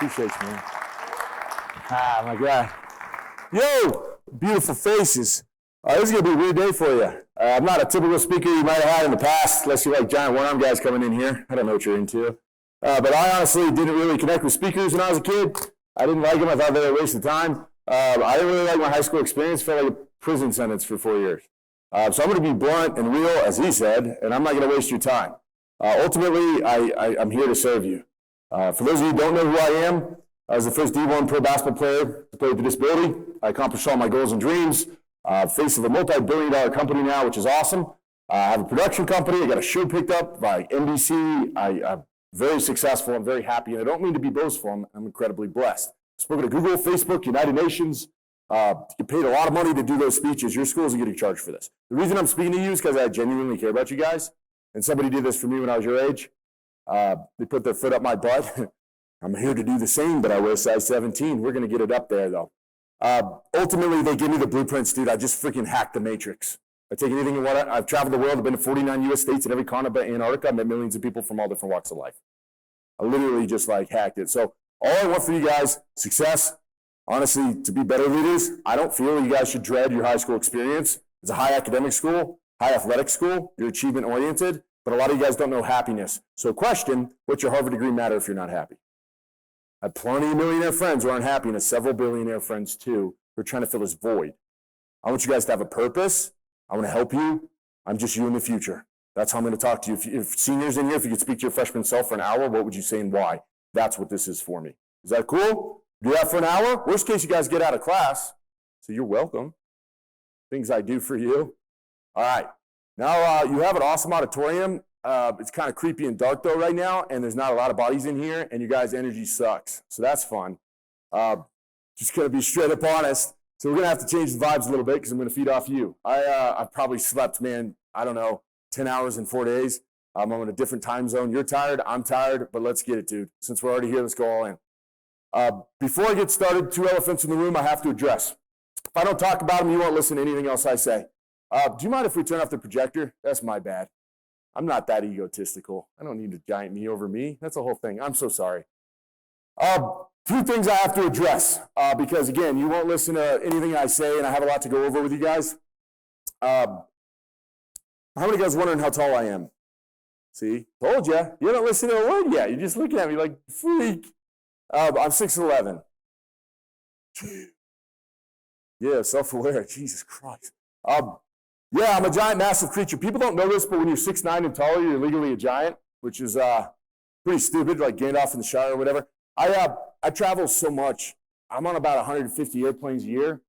Appreciate you, man. Ah, my God. Yo, beautiful faces. This is going to be a weird day for you. I'm not a typical speaker you might have had in the past, unless you like giant one-arm guys coming in here. I don't know what you're into. But I honestly didn't really connect with speakers when I was a kid. I didn't like them. I thought they were a waste of time. I didn't really like my high school experience. Felt like a prison sentence for 4 years. So I'm going to be blunt and real, as he said, and I'm not going to waste your time. Ultimately, I'm here to serve you. For those of you who don't know who I am, I was the first D1 pro basketball player to play with a disability. I accomplished all my goals and dreams. Face of a multi-billion-dollar company now, which is awesome. I have a production company. I got a show picked up by NBC. I'm very successful. I'm very happy, and I don't mean to be boastful. I'm incredibly blessed. I've spoken to Google, Facebook, United Nations. You paid a lot of money to do those speeches. Your school isn't getting charged for this. The reason I'm speaking to you is because I genuinely care about you guys. And somebody did this for me when I was your age. They put their foot up my butt. I'm here to do the same, but I wear size 17. We're going to get it up there, though. Ultimately, they give me the blueprints, dude. I just freaking hacked the matrix. I take anything and what I've traveled the world. I've been to 49 U.S. states and every continent but Antarctica. I met millions of people from all different walks of life. I literally just hacked it. So all I want for you guys, success. Honestly, to be better leaders, I don't feel you guys should dread your high school experience. It's a high academic school, high athletic school. You're achievement oriented, but a lot of you guys don't know happiness. So question, what's your Harvard degree matter if you're not happy? I have plenty of millionaire friends who aren't happy, and several billionaire friends too who are trying to fill this void. I want you guys to have a purpose. I want to help you. I'm just you in the future. That's how I'm going to talk to you. If seniors in here, if you could speak to your freshman self for an hour, what would you say and why? That's what this is for me. Is that cool? Do that for an hour? Worst case, you guys get out of class. So you're welcome. Things I do for you. All right. Now you have an awesome auditorium. It's kind of creepy and dark though right now, and there's not a lot of bodies in here, and your guys' energy sucks. So that's fun. Just going to be straight up honest. So we're going to have to change the vibes a little bit because I'm going to feed off you. I've probably slept, man, I don't know, 10 hours in 4 days. I'm in a different time zone. You're tired. I'm tired, but let's get it, dude. Since we're already here, let's go all in. Before I get started, two elephants in the room I have to address. If I don't talk about them, you won't listen to anything else I say. Do you mind if we turn off the projector? That's my bad. I'm not that egotistical. I don't need a giant me over me. That's the whole thing. I'm so sorry. Few things I have to address because, again, you won't listen to anything I say, and I have a lot to go over with you guys. How many of you guys wondering how tall I am? See? Told you. You haven't listened to a word yet. You're just looking at me like, freak. I'm 6'11". Yeah, self-aware. Jesus Christ. Yeah, I'm a giant, massive creature. People don't know this, but when you're 6'9" and taller, you're legally a giant, which is pretty stupid, like Gandalf in the Shire or whatever. I travel so much. I'm on about 150 airplanes a year.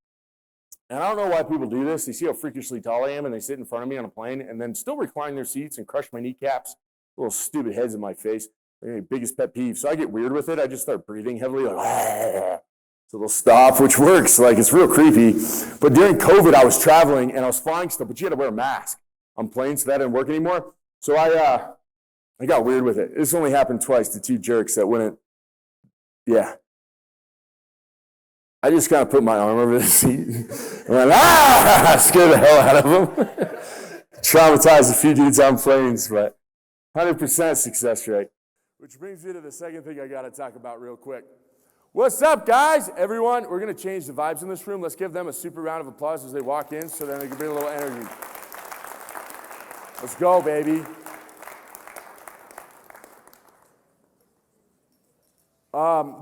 And I don't know why people do this. They see how freakishly tall I am, and they sit in front of me on a plane and then still recline their seats and crush my kneecaps, little stupid heads in my face. They're my biggest pet peeve. So I get weird with it. I just start breathing heavily, like, ah. So they'll stop, which works. Like, it's real creepy. But during COVID, I was traveling, and I was flying stuff, but you had to wear a mask on planes, so that didn't work anymore. So I got weird with it. This only happened twice to two jerks that wouldn't, yeah. I just kind of put my arm over the seat and went, ah! Scared the hell out of them. Traumatized a few dudes on planes, but 100% success rate. Which brings me to the second thing I got to talk about real quick. What's up, guys? Everyone, we're going to change the vibes in this room. Let's give them a super round of applause as they walk in so then they can bring a little energy. Let's go, baby.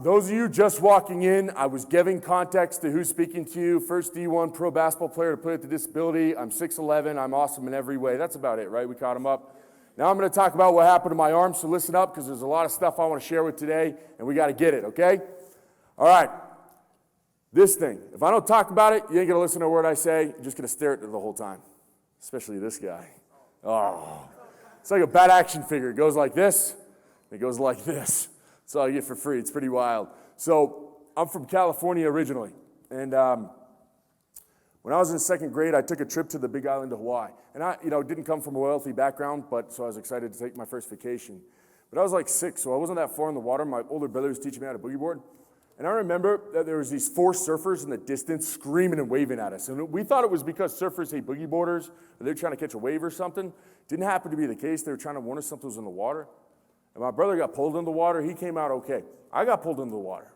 Those of you just walking in, I was giving context to who's speaking to you. First D1 pro basketball player to play with a disability. I'm 6'11". I'm awesome in every way. That's about it, right? We caught him up. Now I'm going to talk about what happened to my arm, so listen up because there's a lot of stuff I want to share with today, and we got to get it, okay? All right. This thing. If I don't talk about it, you ain't going to listen to a word I say. You're just going to stare at it the whole time, especially this guy. Oh. It's like a bad action figure. It goes like this. It goes like this. That's all you get for free. It's pretty wild. So I'm from California originally, and when I was in second grade, I took a trip to the Big Island of Hawaii. And I, didn't come from a wealthy background, so I was excited to take my first vacation. But I was like 6, so I wasn't that far in the water. My older brother was teaching me how to boogie board. And I remember that there was these 4 surfers in the distance screaming and waving at us. And we thought it was because surfers hate boogie boarders, or they're trying to catch a wave or something. Didn't happen to be the case. They were trying to warn us something was in the water. And my brother got pulled into the water. He came out okay. I got pulled into the water.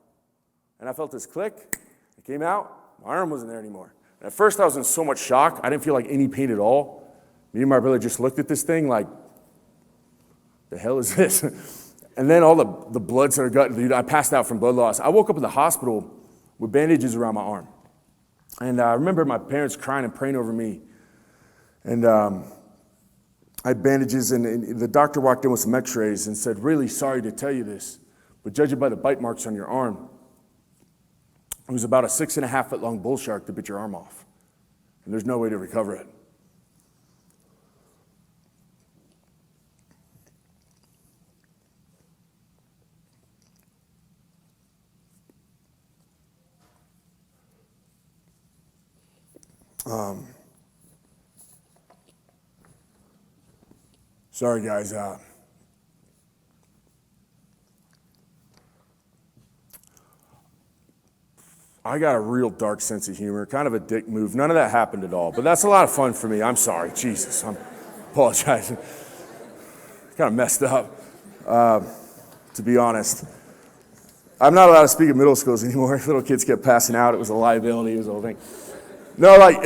And I felt this click. It came out. My arm wasn't there anymore. And at first, I was in so much shock. I didn't feel like any pain at all. Me and my brother just looked at this thing like, the hell is this? And then all the blood started going. Dude, I passed out from blood loss. I woke up in the hospital with bandages around my arm. And I remember my parents crying and praying over me. And I had bandages, and the doctor walked in with some x-rays and said, really sorry to tell you this, but judging by the bite marks on your arm, it was about a 6.5 foot long bull shark that bit your arm off. And there's no way to recover it. Sorry, guys. I got a real dark sense of humor, kind of a dick move. None of that happened at all, but that's a lot of fun for me. I'm sorry. Jesus, I'm apologizing. Kind of messed up, to be honest. I'm not allowed to speak at middle schools anymore. Little kids kept passing out. It was a liability. It was the whole thing. No, like,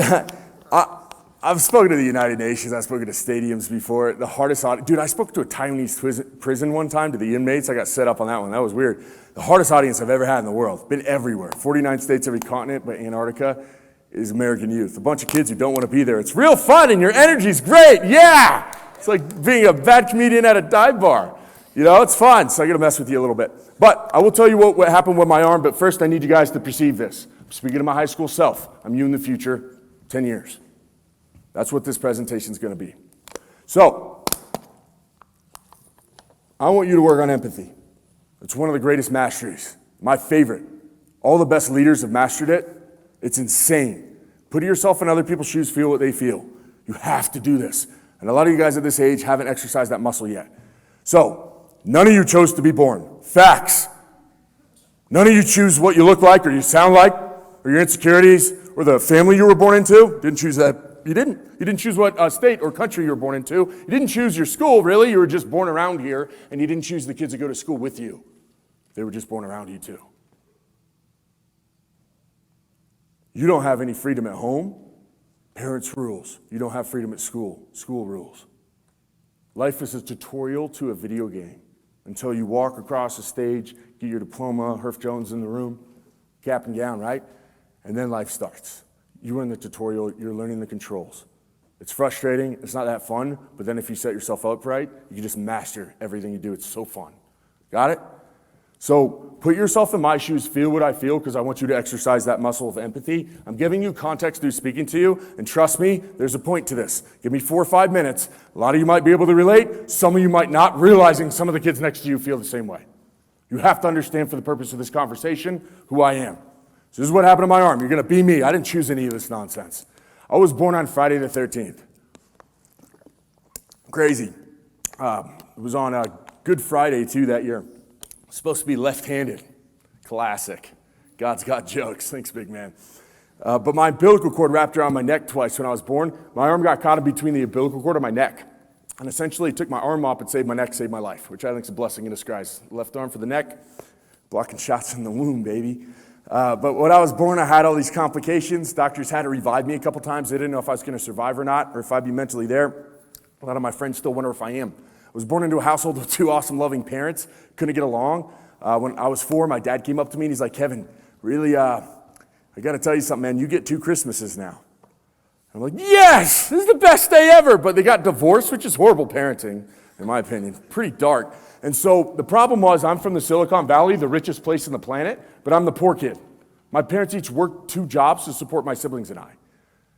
I've spoken to the United Nations. I've spoken to stadiums before. The hardest audience, dude, I spoke to a Taiwanese prison one time, to the inmates. I got set up on that one. That was weird. The hardest audience I've ever had in the world. Been everywhere. 49 states, every continent, but Antarctica is American youth. A bunch of kids who don't want to be there. It's real fun and your energy's great. Yeah! It's like being a bad comedian at a dive bar. You know, it's fun. So I got to mess with you a little bit. But I will tell you what happened with my arm, but first I need you guys to perceive this. I'm speaking to my high school self. I'm you in the future, 10 years. That's what this presentation is going to be. So, I want you to work on empathy. It's one of the greatest masteries. My favorite. All the best leaders have mastered it. It's insane. Put yourself in other people's shoes, feel what they feel. You have to do this. And a lot of you guys at this age haven't exercised that muscle yet. So, none of you chose to be born. Facts. None of you choose what you look like or you sound like or your insecurities or the family you were born into. Didn't choose that. You didn't. You didn't choose what state or country you were born into. You didn't choose your school, really. You were just born around here, and you didn't choose the kids that go to school with you. They were just born around you, too. You don't have any freedom at home. Parents' rules. You don't have freedom at school. School rules. Life is a tutorial to a video game until you walk across the stage, get your diploma, Herff Jones in the room, cap and gown, right? And then life starts. You are in the tutorial, you're learning the controls. It's frustrating, it's not that fun, but then if you set yourself up right, you can just master everything you do. It's so fun. Got it? So put yourself in my shoes, feel what I feel, because I want you to exercise that muscle of empathy. I'm giving you context through speaking to you, and trust me, there's a point to this. Give me 4 or 5 minutes. A lot of you might be able to relate, some of you might not, realizing some of the kids next to you feel the same way. You have to understand for the purpose of this conversation who I am. So this is what happened to my arm. You're going to be me. I didn't choose any of this nonsense. I was born on Friday the 13th. Crazy. It was on a Good Friday, too, that year. Supposed to be left-handed. Classic. God's got jokes. Thanks, big man. But my umbilical cord wrapped around my neck twice when I was born. My arm got caught in between the umbilical cord and my neck. And essentially took my arm off and saved my neck, saved my life, which I think is a blessing in disguise. Left arm for the neck, blocking shots in the womb, baby. But when I was born, I had all these complications. Doctors had to revive me a couple times. They didn't know if I was going to survive or not, or if I'd be mentally there. A lot of my friends still wonder if I am. I was born into a household with 2 awesome, loving parents. Couldn't get along. When I was 4, my dad came up to me and he's like, Kevin, really, I got to tell you something, man. You get 2 Christmases now. I'm like, yes, this is the best day ever. But they got divorced, which is horrible parenting, in my opinion. Pretty dark. And so the problem was I'm from the Silicon Valley, the richest place on the planet, but I'm the poor kid. My parents each worked 2 jobs to support my siblings and I.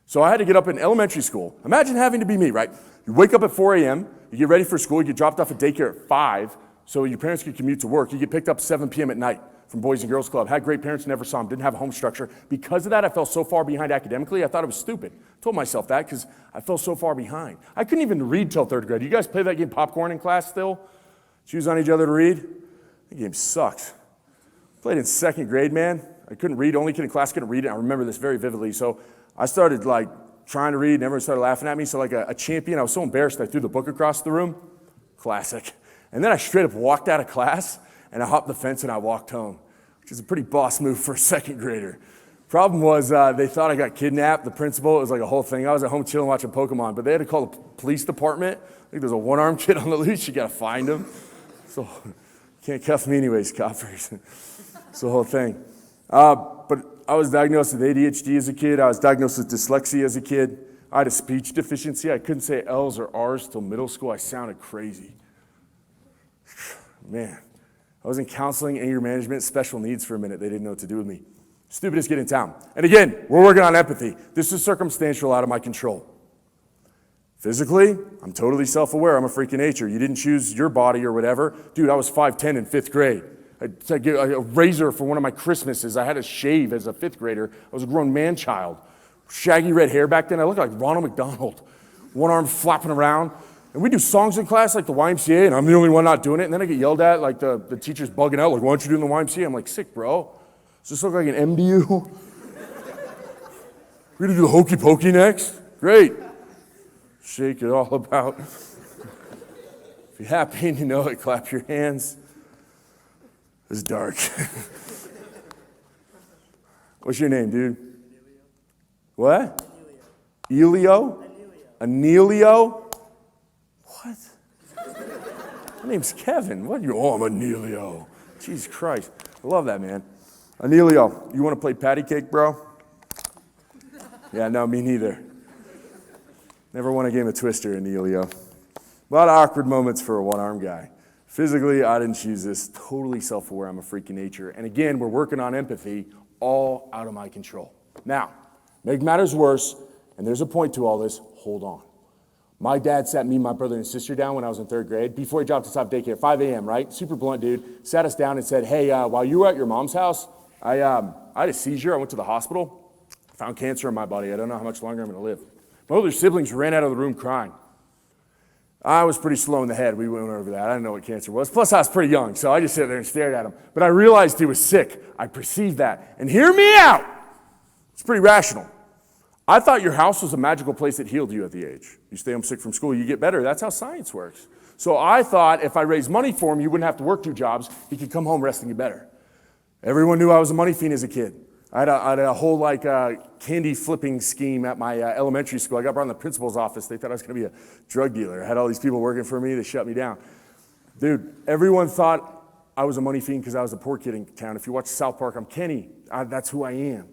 So I had to get up in elementary school. Imagine having to be me, right? You wake up at 4 a.m., you get ready for school, you get dropped off at daycare at 5, so your parents could commute to work. You get picked up at 7 p.m. at night from Boys and Girls Club. Had great parents, never saw them, didn't have a home structure. Because of that, I fell so far behind academically, I thought it was stupid. I told myself that because I fell so far behind. I couldn't even read till 3rd grade. You guys play that game Popcorn in class still? Choose on each other to read? That game sucks. Played in 2nd grade, man. I couldn't read, only kid in class couldn't read it. I remember this very vividly. So I started trying to read and everyone started laughing at me. So like a champion, I was so embarrassed I threw the book across the room. Classic. And then I straight up walked out of class, and I hopped the fence and I walked home, which is a pretty boss move for a second grader. Problem was, they thought I got kidnapped. The principal, it was like a whole thing. I was at home chilling watching Pokemon, but they had to call the police department. I think there's a one-armed kid on the loose. You got to find him. So can't cuff me anyways, coppers. It's the whole thing. But I was diagnosed with ADHD as a kid. I was diagnosed with dyslexia as a kid. I had a speech deficiency. I couldn't say L's or R's till middle school. I sounded crazy. Man, I was in counseling, anger management, special needs for a minute. They didn't know what to do with me. Stupidest kid in town. And again, we're working on empathy. This is circumstantial, out of my control. Physically, I'm totally self-aware. I'm a freak of nature. You didn't choose your body or whatever. Dude, I was 5'10" in 5th grade. I get a razor for one of my Christmases. I had a shave as a 5th grader. I was a grown man-child. Shaggy red hair back then. I looked like Ronald McDonald. One arm flapping around. And we do songs in class like the YMCA, and I'm the only one not doing it. And then I get yelled at, like the teacher's bugging out, like, why aren't you doing the YMCA? I'm like, sick, bro. Does this look like an MDU? We're gonna do the hokey pokey next? Great. Shake it all about. If you're happy and you know it, clap your hands. It's dark. What's your name, dude? What? Elio? Anelio? What? My name's Kevin. What? Oh, I'm Anelio. Jesus Christ. I love that, man. Anelio, you want to play patty cake, bro? Yeah, no, me neither. Never won a game of Twister, Anelio. A lot of awkward moments for a one-armed guy. Physically, I didn't choose this. Totally self-aware. I'm a freak of nature. And again, we're working on empathy, all out of my control. Now, make matters worse, and there's a point to all this, hold on. My dad sat me, my brother, and sister down when I was in 3rd grade, before he dropped us off daycare, 5 a.m., right? Super blunt dude. Sat us down and said, hey, while you were at your mom's house, I had a seizure. I went to the hospital, found cancer in my body. I don't know how much longer I'm going to live. My older siblings ran out of the room crying. I was pretty slow in the head. We went over that. I didn't know what cancer was. Plus, I was pretty young, so I just sat there and stared at him. But I realized he was sick. I perceived that. And hear me out. It's pretty rational. I thought your house was a magical place that healed you at the age. You stay home sick from school, you get better. That's how science works. So I thought if I raised money for him, you wouldn't have to work 2 jobs. He could come home resting you better. Everyone knew I was a money fiend as a kid. I had a whole candy flipping scheme at my elementary school. I got brought in the principal's office. They thought I was going to be a drug dealer. I had all these people working for me. They shut me down. Dude, everyone thought I was a money fiend because I was a poor kid in town. If you watch South Park, I'm Kenny. That's who I am.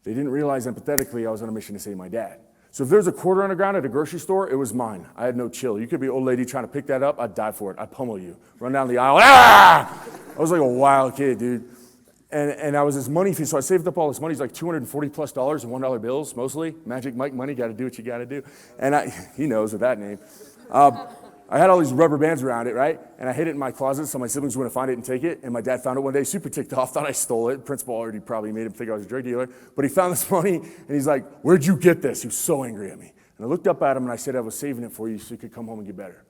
They didn't realize empathetically I was on a mission to save my dad. So if there's a quarter on the ground at a grocery store, it was mine. I had no chill. You could be an old lady trying to pick that up. I'd die for it. I'd pummel you. Run down the aisle. Ah! I was like a wild kid, dude. And I was this money fiend, so I saved up all this money. It's like $240+ in $1 bills, mostly. Magic Mike money, got to do what you got to do. And he knows with that name. I had all these rubber bands around it, right? And I hid it in my closet so my siblings wouldn't find it and take it. And my dad found it one day, super ticked off, thought I stole it. Principal already probably made him think I was a drug dealer. But he found this money, and he's like, where'd you get this? He was so angry at me. And I looked up at him, and I said, I was saving it for you so you could come home and get better.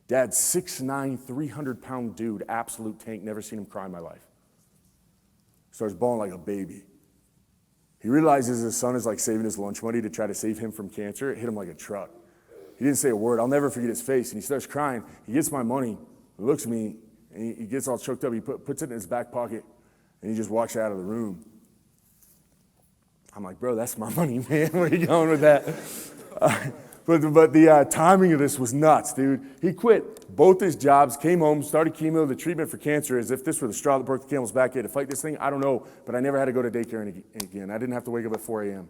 Dad's 6'9", 300-pound dude, absolute tank, never seen him cry in my life. Starts bawling like a baby. He realizes his son is like saving his lunch money to try to save him from cancer. It hit him like a truck. He didn't say a word. I'll never forget his face. And he starts crying. He gets my money. He looks at me, and he gets all choked up. He puts it in his back pocket, and he just walks out of the room. I'm like, bro, that's my money, man. Where are you going with that? But the timing of this was nuts, dude. He quit both his jobs, came home, started chemo, the treatment for cancer, as if this were the straw that broke the camel's back. He had to fight this thing. I don't know, but I never had to go to daycare again. I didn't have to wake up at 4 a.m.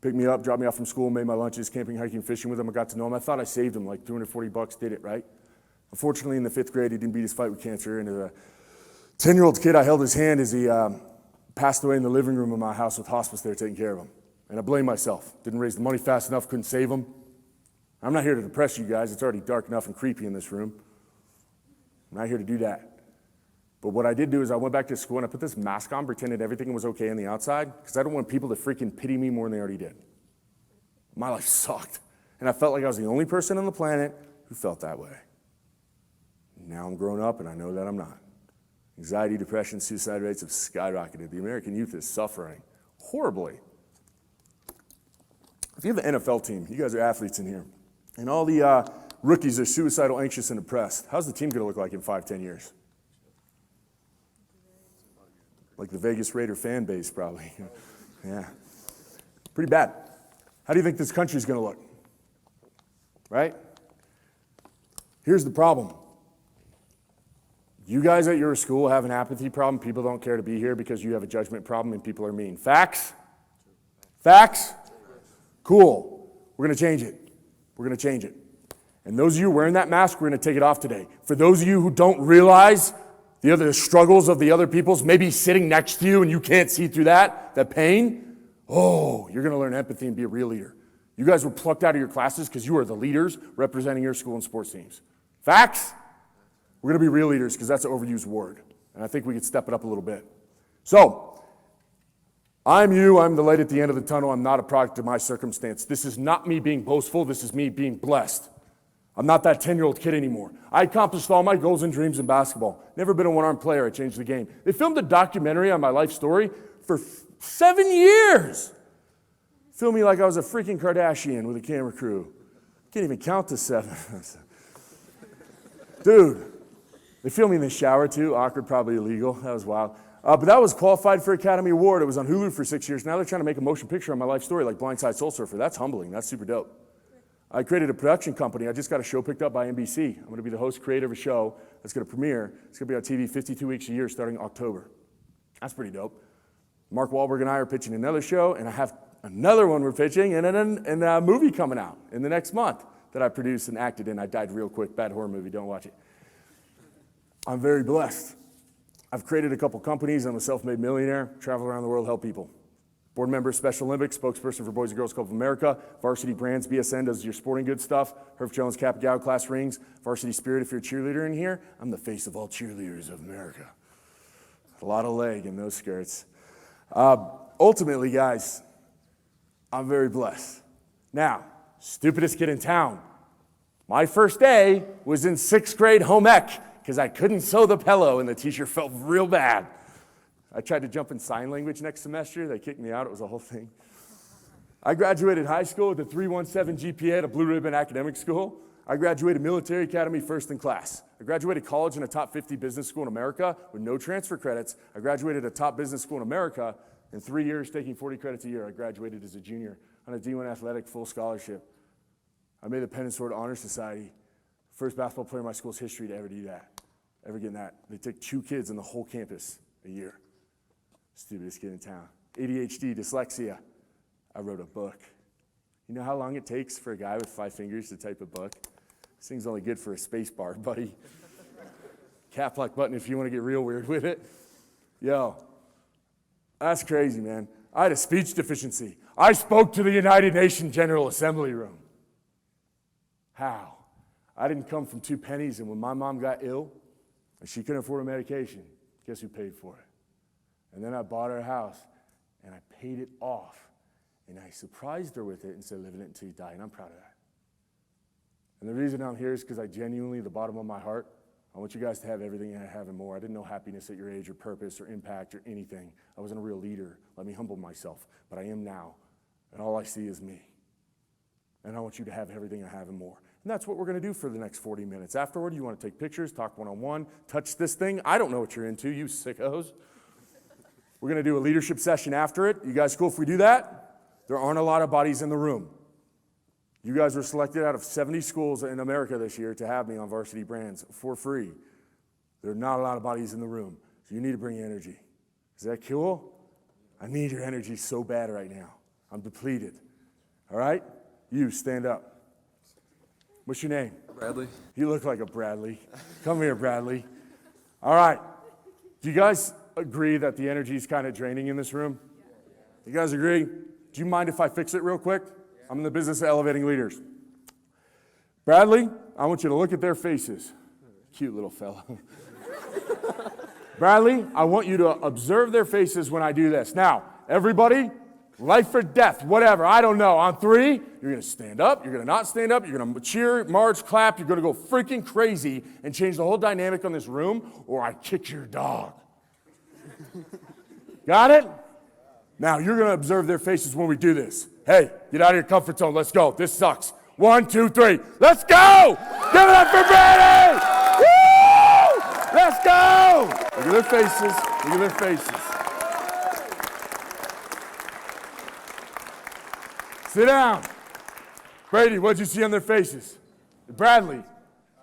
Picked me up, dropped me off from school, made my lunches, camping, hiking, fishing with him. I got to know him. I thought I saved him, like $240, did it, right? Unfortunately, in the 5th grade, he didn't beat his fight with cancer. And as a 10-year-old kid, I held his hand as he passed away in the living room of my house with hospice there taking care of him. And I blame myself. Didn't raise the money fast enough, couldn't save him. I'm not here to depress you guys. It's already dark enough and creepy in this room. I'm not here to do that. But what I did do is I went back to school and I put this mask on, pretended everything was okay on the outside, because I don't want people to freaking pity me more than they already did. My life sucked. And I felt like I was the only person on the planet who felt that way. Now I'm grown up and I know that I'm not. Anxiety, depression, suicide rates have skyrocketed. The American youth is suffering horribly. If you have an NFL team, you guys are athletes in here, and all the rookies are suicidal, anxious, and depressed. How's the team going to look like in 5-10 years? Like the Vegas Raider fan base, probably. Yeah. Pretty bad. How do you think this country's going to look? Right? Here's the problem. You guys at your school have an apathy problem. People don't care to be here because you have a judgment problem and people are mean. Facts? Facts? Cool. We're going to change it. We're going to change it. And those of you wearing that mask, we're going to take it off today. For those of you who don't realize the other struggles of the other people's, maybe sitting next to you and you can't see through that pain, you're going to learn empathy and be a real leader. You guys were plucked out of your classes because you are the leaders representing your school and sports teams. Facts? We're going to be real leaders because that's an overused word. And I think we could step it up a little bit. So, I'm you. I'm the light at the end of the tunnel. I'm not a product of my circumstance. This is not me being boastful. This is me being blessed. I'm not that 10-year-old kid anymore. I accomplished all my goals and dreams in basketball. Never been a one-arm player. I changed the game. They filmed a documentary on my life story for 7 years. Filmed me like I was a freaking Kardashian with a camera crew. Can't even count to 7. Dude, they filmed me in the shower too. Awkward, probably illegal. That was wild. But that was qualified for Academy Award. It was on Hulu for 6 years. Now they're trying to make a motion picture on my life story like Blindside Soul Surfer. That's humbling. That's super dope. I created a production company. I just got a show picked up by NBC. I'm going to be the host creator of a show that's going to premiere. It's going to be on TV 52 weeks a year starting October. That's pretty dope. Mark Wahlberg and I are pitching another show, and I have another one we're pitching, and a movie coming out in the next month that I produced and acted in. I died real quick. Bad horror movie. Don't watch it. I'm very blessed. I've created a couple companies. I'm a self-made millionaire. Travel around the world, help people. Board member of Special Olympics, spokesperson for Boys and Girls Club of America, Varsity Brands, BSN does your sporting goods stuff, Herb Jones, Kappa Gal class rings, Varsity Spirit if you're a cheerleader in here. I'm the face of all cheerleaders of America. A lot of leg in those skirts. Ultimately, guys, I'm very blessed. Now, stupidest kid in town. My first day was in 6th grade home ec because I couldn't sew the pillow and the teacher felt real bad. I tried to jump in sign language next semester. They kicked me out. It was a whole thing. I graduated high school with a 3.17 GPA at a Blue Ribbon academic school. I graduated military academy first in class. I graduated college in a top 50 business school in America with no transfer credits. I graduated a top business school in America in 3 years, taking 40 credits a year. I graduated as a junior on a D1 athletic full scholarship. I made the Pen and Sword Honor Society. First basketball player in my school's history to ever do that, ever get that. They took 2 kids in the whole campus a year. Stupidest kid in town. ADHD, dyslexia. I wrote a book. You know how long it takes for a guy with 5 fingers to type a book? This thing's only good for a space bar, buddy. Cap lock button if you want to get real weird with it. Yo, that's crazy, man. I had a speech deficiency. I spoke to the United Nations General Assembly room. How? I didn't come from 2 pennies, and when my mom got ill and she couldn't afford a medication, guess who paid for it? And then I bought her a house, and I paid it off, and I surprised her with it and said, living it until you die, and I'm proud of that. And the reason I'm here is because I genuinely, the bottom of my heart, I want you guys to have everything I have and more. I didn't know happiness at your age or purpose or impact or anything. I wasn't a real leader. Let me humble myself, but I am now, and all I see is me. And I want you to have everything I have and more. And that's what we're going to do for the next 40 minutes. Afterward, you want to take pictures, talk one-on-one, touch this thing. I don't know what you're into, you sickos. We're going to do a leadership session after it. You guys cool if we do that? There aren't a lot of bodies in the room. You guys were selected out of 70 schools in America this year to have me on Varsity Brands for free. There are not a lot of bodies in the room, so you need to bring energy. Is that cool? I need your energy so bad right now. I'm depleted. All right? You, stand up. What's your name? Bradley. You look like a Bradley. Come here, Bradley. All right. Do you guys agree that the energy is kind of draining in this room? You guys agree? Do you mind if I fix it real quick? I'm in the business of elevating leaders. Bradley, I want you to look at their faces. Cute little fella. Bradley, I want you to observe their faces when I do this. Now, everybody, life or death, whatever, I don't know. On 3, you're going to stand up, you're going to not stand up, you're going to cheer, march, clap, you're going to go freaking crazy and change the whole dynamic on this room, or I kick your dog. Got it? Now, you're going to observe their faces when we do this. Hey, get out of your comfort zone. Let's go. This sucks. 1, 2, 3. Let's go! Give it up for Brady! Woo! Let's go! Look at their faces. Look at their faces. Sit down. Brady, what'd you see on their faces? Bradley.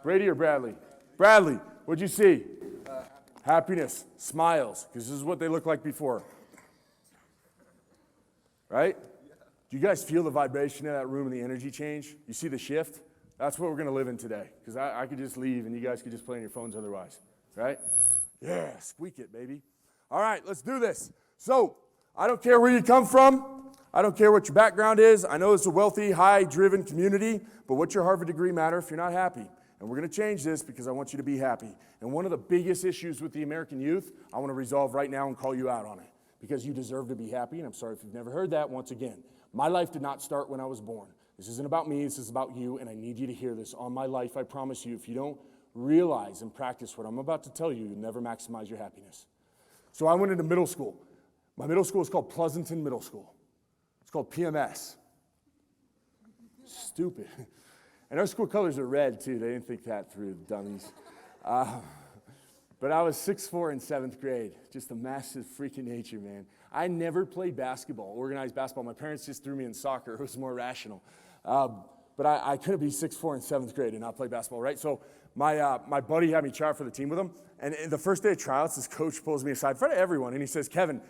Brady or Bradley? Bradley, what'd you see? Happiness, smiles, because this is what they looked like before. Right? Do you guys feel the vibration in that room and the energy change? You see the shift? That's what we're going to live in today, because I could just leave and you guys could just play on your phones otherwise. Right? Yeah, squeak it, baby. All right, let's do this. So, I don't care where you come from. I don't care what your background is. I know it's a wealthy, high-driven community, but what's your Harvard degree matter if you're not happy? And we're going to change this because I want you to be happy. And one of the biggest issues with the American youth, I want to resolve right now and call you out on it, because you deserve to be happy, and I'm sorry if you've never heard that once again. My life did not start when I was born. This isn't about me, this is about you, and I need you to hear this. On my life, I promise you, if you don't realize and practice what I'm about to tell you, you'll never maximize your happiness. So I went into middle school. My middle school is called Pleasanton Middle School. It's called PMS. Stupid. And our school colors are red, too. They didn't think that through, dummies. But I was 6'4" in 7th grade. Just a massive freak of nature, man. I never played basketball, organized basketball. My parents just threw me in soccer. It was more rational. But I couldn't be 6'4" in 7th grade and not play basketball, right? So my buddy had me try out for the team with him. And the first day of tryouts, this coach pulls me aside in front of everyone, and he says, Kevin,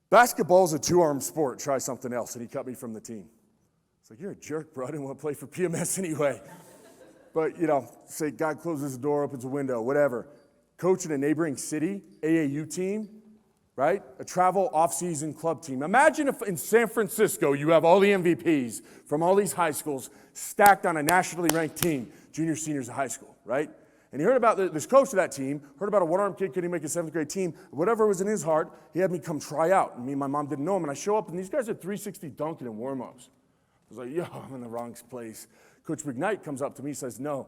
basketball's a two-arm sport. Try something else. And he cut me from the team. It's like, you're a jerk, bro. I didn't want to play for PMS anyway. But, say God closes the door, opens a window, whatever. Coach in a neighboring city, AAU team, right? A travel off-season club team. Imagine if in San Francisco you have all the MVPs from all these high schools stacked on a nationally ranked team, junior, seniors of high school, right? And he heard about this coach of that team, heard about a one-armed kid couldn't make a 7th grade team. Whatever was in his heart, he had me come try out. And me and my mom didn't know him. And I show up, and these guys are 360 dunking and warm-ups. I was like, yo, I'm in the wrong place. Coach McKnight comes up to me, says, no,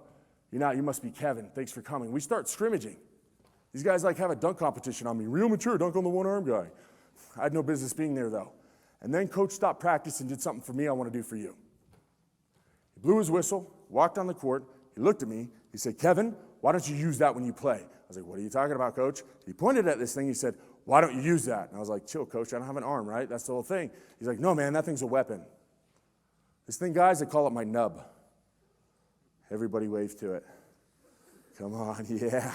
you're not. You must be Kevin. Thanks for coming. We start scrimmaging. These guys have a dunk competition on me. Real mature, dunk on the one-arm guy. I had no business being there, though. And then Coach stopped practice and did something for me I want to do for you. He blew his whistle, walked on the court. He looked at me. He said, Kevin, why don't you use that when you play? I was like, what are you talking about, Coach? He pointed at this thing. He said, why don't you use that? And I was like, chill, Coach. I don't have an arm, right? That's the whole thing. He's like, no, man, that thing's a weapon. This thing, guys, they call it my nub. Everybody wave to it. Come on, yeah.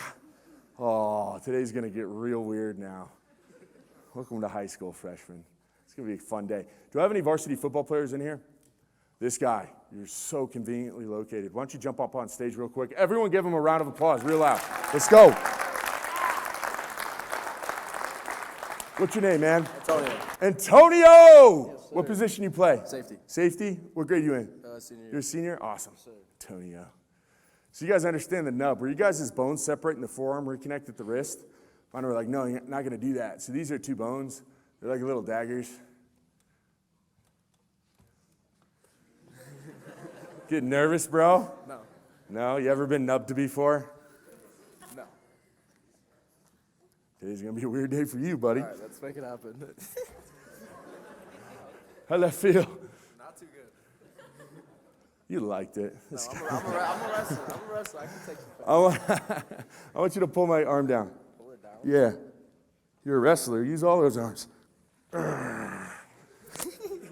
Oh, today's going to get real weird now. Welcome to high school, freshmen. It's going to be a fun day. Do I have any varsity football players in here? This guy, you're so conveniently located. Why don't you jump up on stage real quick? Everyone give him a round of applause, real loud. Let's go. What's your name, man? Antonio. Antonio! Yes, what position you play? Safety. Safety? What grade you in? Senior year. You're a senior? Awesome. Yes, sir. Antonio. So you guys understand the nub. Were you guys' bones separate in the forearm, reconnect at the wrist? Mine were like, no, you're not going to do that. So these are two bones. They're like little daggers. Getting nervous, bro? No. No? You ever been nubbed before? No. Today's going to be a weird day for you, buddy. All right, let's make it happen. How'd that feel? Not too good. You liked it. No, I'm a wrestler. I'm a wrestler. I can take some fun. I want you to pull my arm down. Pull it down. Yeah. You're a wrestler. Use all those arms.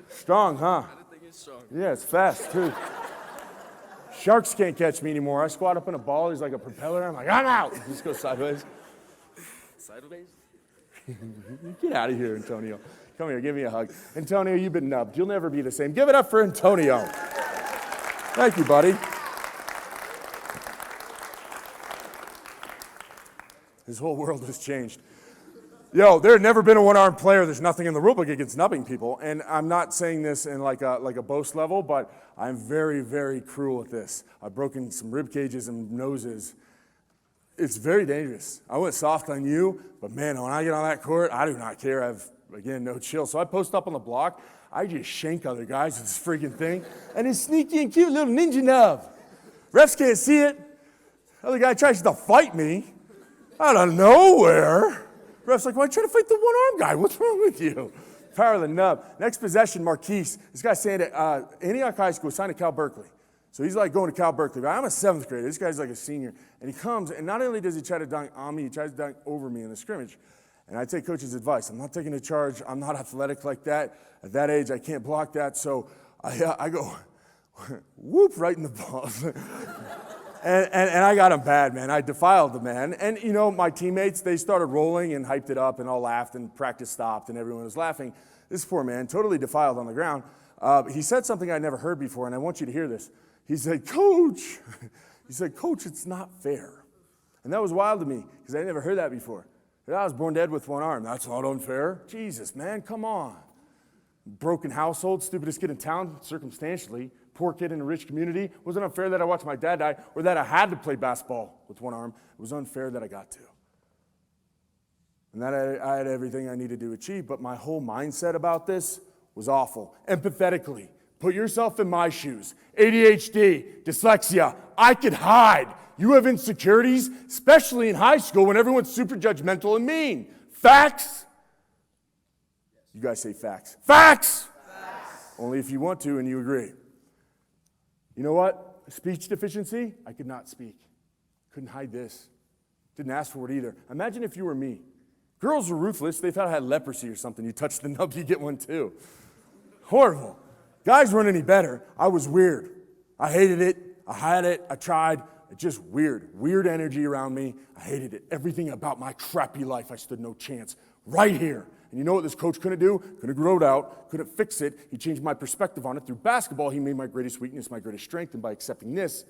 Strong, huh? I didn't think it's strong. Yeah, it's fast, too. Sharks can't catch me anymore. I squat up in a ball. He's like a propeller. I'm like, I'm out. He just goes sideways. Sideways? Get out of here, Antonio. Come here. Give me a hug. Antonio, you've been nubbed. You'll never be the same. Give it up for Antonio. Thank you, buddy. His whole world has changed. Yo, there had never been a one-armed player. There's nothing in the rulebook against nubbing people. And I'm not saying this in like a boast level, but I'm very, very cruel at this. I've broken some rib cages and noses. It's very dangerous. I went soft on you, but man, when I get on that court, I do not care. I have, again, no chill. So I post up on the block. I just shank other guys with this freaking thing. And it's sneaky and cute little ninja nub. Refs can't see it. Other guy tries to fight me out of nowhere. Ref's like, why are you trying to fight the one-arm guy? What's wrong with you? Power of the nub. Next possession, Marquise. This guy's saying at Antioch High School, signed to Cal Berkeley. So he's like going to Cal Berkeley. I'm a 7th grader. This guy's like a senior. And he comes, and not only does he try to dunk on me, he tries to dunk over me in the scrimmage. And I take coach's advice. I'm not taking a charge. I'm not athletic like that. At that age, I can't block that. So I go, whoop, right in the balls. and I got him bad, man. I defiled the man. And, you know, my teammates, they started rolling and hyped it up and all laughed and practice stopped and everyone was laughing. This poor man, totally defiled on the ground. He said something I'd never heard before, and I want you to hear this. He said, Coach, it's not fair. And that was wild to me because I never heard that before. I was born dead with one arm. That's not unfair. Jesus, man, come on. Broken household, stupidest kid in town, circumstantially. Poor kid in a rich community. Was it unfair that I watched my dad die or that I had to play basketball with one arm? It was unfair that I got to. And that I had everything I needed to achieve, but my whole mindset about this was awful. Empathetically, put yourself in my shoes. ADHD, dyslexia, I could hide. You have insecurities, especially in high school when everyone's super judgmental and mean. Facts? You guys say facts. Facts! Only if you want to and you agree. You know what? Speech deficiency, I could not speak. Couldn't hide this. Didn't ask for it either. Imagine if you were me. Girls are ruthless. They thought I had leprosy or something. You touch the nub, you get one too. Horrible. Guys weren't any better. I was weird. I hated it. I had it. I tried. It's just weird. Weird energy around me. I hated it. Everything about my crappy life, I stood no chance. Right here. And you know what this coach couldn't do? Couldn't grow it out. Couldn't fix it. He changed my perspective on it. Through basketball, he made my greatest weakness my greatest strength. And by accepting this,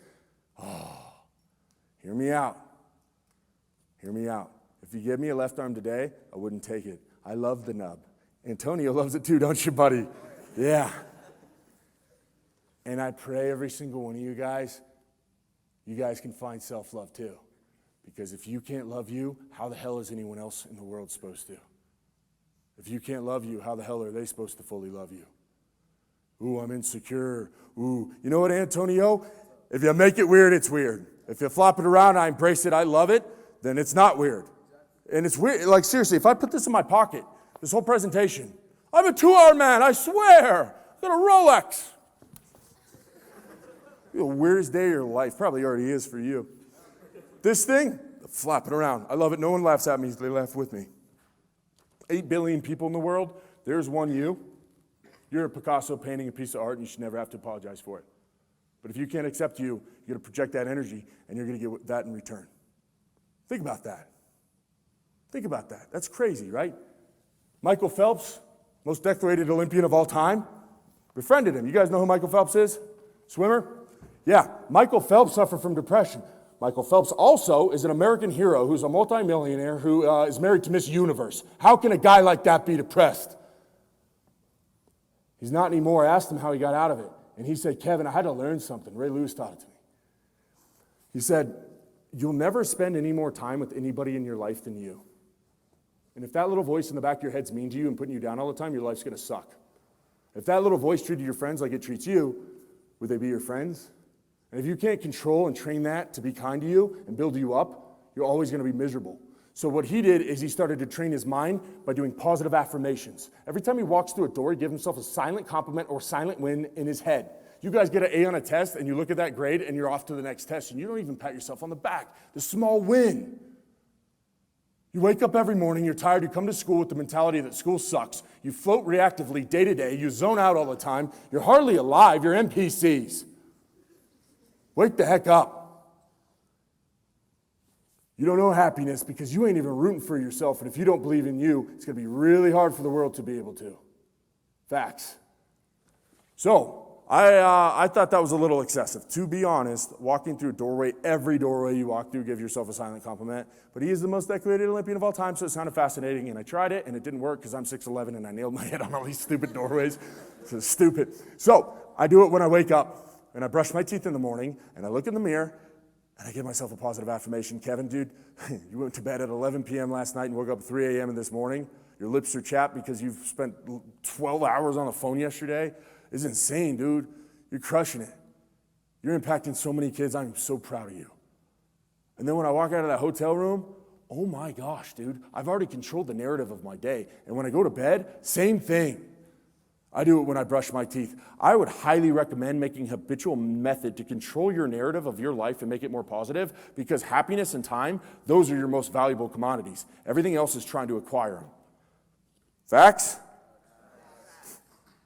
hear me out. Hear me out. If you give me a left arm today, I wouldn't take it. I love the nub. Antonio loves it too, don't you, buddy? Yeah. And I pray every single one of you guys can find self-love too. Because if you can't love you, how the hell is anyone else in the world supposed to? If you can't love you, how the hell are they supposed to fully love you? Ooh, I'm insecure. Ooh, you know what, Antonio? If you make it weird, it's weird. If you flop it around, I embrace it, I love it, then it's not weird. And it's weird, like seriously, if I put this in my pocket, this whole presentation, I'm a 2-hour man, I swear. I got a Rolex. The weirdest day of your life, probably already is for you. This thing, flapping around. I love it. No one laughs at me, they laugh with me. 8 billion people in the world, there's one you. You're a Picasso painting a piece of art and you should never have to apologize for it. But if you can't accept you, you're going to project that energy and you're going to get that in return. Think about that. Think about that. That's crazy, right? Michael Phelps, most decorated Olympian of all time, befriended him. You guys know who Michael Phelps is? Swimmer? Yeah, Michael Phelps suffered from depression. Michael Phelps also is an American hero who's a multimillionaire who is married to Miss Universe. How can a guy like that be depressed? He's not anymore. I asked him how he got out of it. And he said, Kevin, I had to learn something. Ray Lewis taught it to me. He said, you'll never spend any more time with anybody in your life than you. And if that little voice in the back of your head's mean to you and putting you down all the time, your life's going to suck. If that little voice treated your friends like it treats you, would they be your friends? And if you can't control and train that to be kind to you and build you up, you're always going to be miserable. So what he did is he started to train his mind by doing positive affirmations. Every time he walks through a door, he gives himself a silent compliment or silent win in his head. You guys get an A on a test and you look at that grade and you're off to the next test and you don't even pat yourself on the back. The small win. You wake up every morning, you're tired, you come to school with the mentality that school sucks. You float reactively day to day, you zone out all the time, you're hardly alive, you're NPCs. Wake the heck up. You don't know happiness because you ain't even rooting for yourself, and if you don't believe in you, it's going to be really hard for the world to be able to. Facts. So, I thought that was a little excessive. To be honest, walking through a doorway, every doorway you walk through, give yourself a silent compliment. But he is the most decorated Olympian of all time, so it sounded fascinating. And I tried it, and it didn't work because I'm 6'11", and I nailed my head on all these stupid doorways. So stupid. So I do it when I wake up, and I brush my teeth in the morning, and I look in the mirror, and I give myself a positive affirmation. Kevin, dude, you went to bed at 11 p.m. last night and woke up at 3 a.m. this morning. Your lips are chapped because you've spent 12 hours on the phone yesterday. It's insane, dude. You're crushing it. You're impacting so many kids. I'm so proud of you. And then when I walk out of that hotel room, oh my gosh, dude, I've already controlled the narrative of my day. And when I go to bed, same thing. I do it when I brush my teeth. I would highly recommend making a habitual method to control your narrative of your life and make it more positive, because happiness and time, those are your most valuable commodities. Everything else is trying to acquire them. Facts?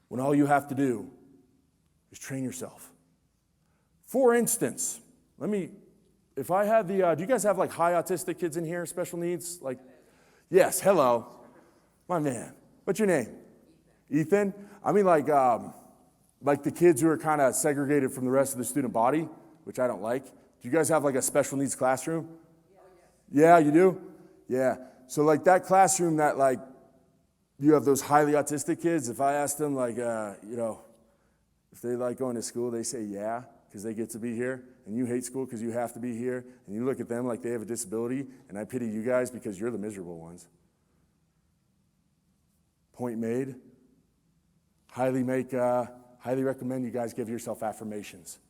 When all you have to do is train yourself. For instance, if I had do you guys have like high autistic kids in here, special needs? Yes, hello. My man. What's your name? Ethan? I mean like the kids who are kind of segregated from the rest of the student body, which I don't like. Do you guys have like a special needs classroom? Yeah, you do? Yeah. So like that classroom that like you have those highly autistic kids, if I ask them like, if they like going to school, they say yeah, because they get to be here, and you hate school because you have to be here, and you look at them like they have a disability, and I pity you guys because you're the miserable ones. Point made. Highly recommend you guys give yourself affirmations.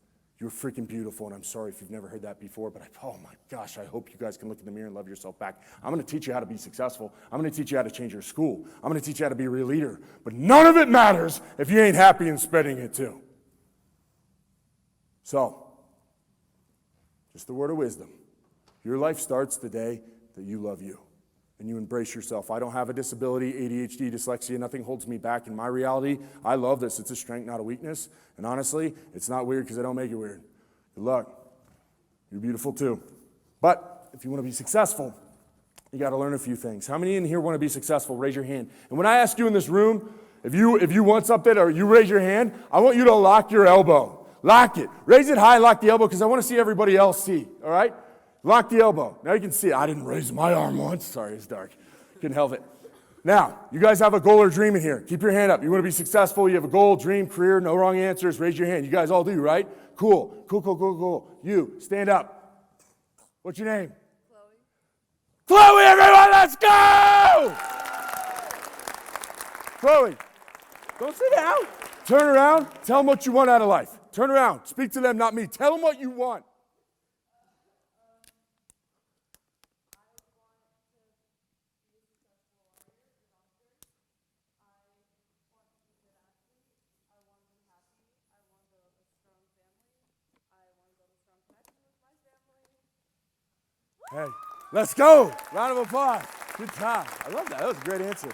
You're freaking beautiful, and I'm sorry if you've never heard that before, but oh my gosh, I hope you guys can look in the mirror and love yourself back. I'm going to teach you how to be successful. I'm going to teach you how to change your school. I'm going to teach you how to be a real leader. But none of it matters if you ain't happy and spreading it too. So, just a word of wisdom. Your life starts the day that you love you and you embrace yourself. I don't have a disability, ADHD, dyslexia, nothing holds me back in my reality. I love this. It's a strength, not a weakness. And honestly, it's not weird because I don't make it weird. Good luck. You're beautiful too. But if you want to be successful, you got to learn a few things. How many in here want to be successful? Raise your hand. And when I ask you in this room, if you want something or you raise your hand, I want you to lock your elbow. Lock it. Raise it high, lock the elbow, because I want to see everybody else see. All right? Lock the elbow. Now you can see it. I didn't raise my arm once. Sorry, it's dark. Couldn't help it. Now, you guys have a goal or dream in here. Keep your hand up. You want to be successful. You have a goal, dream, career, no wrong answers. Raise your hand. You guys all do, right? Cool. Cool. You, stand up. What's your name? Chloe, everyone, let's go! Chloe, don't sit down. Turn around. Tell them what you want out of life. Turn around. Speak to them, not me. Tell them what you want. Hey, let's go. Round of applause. Good job. I love that. That was a great answer.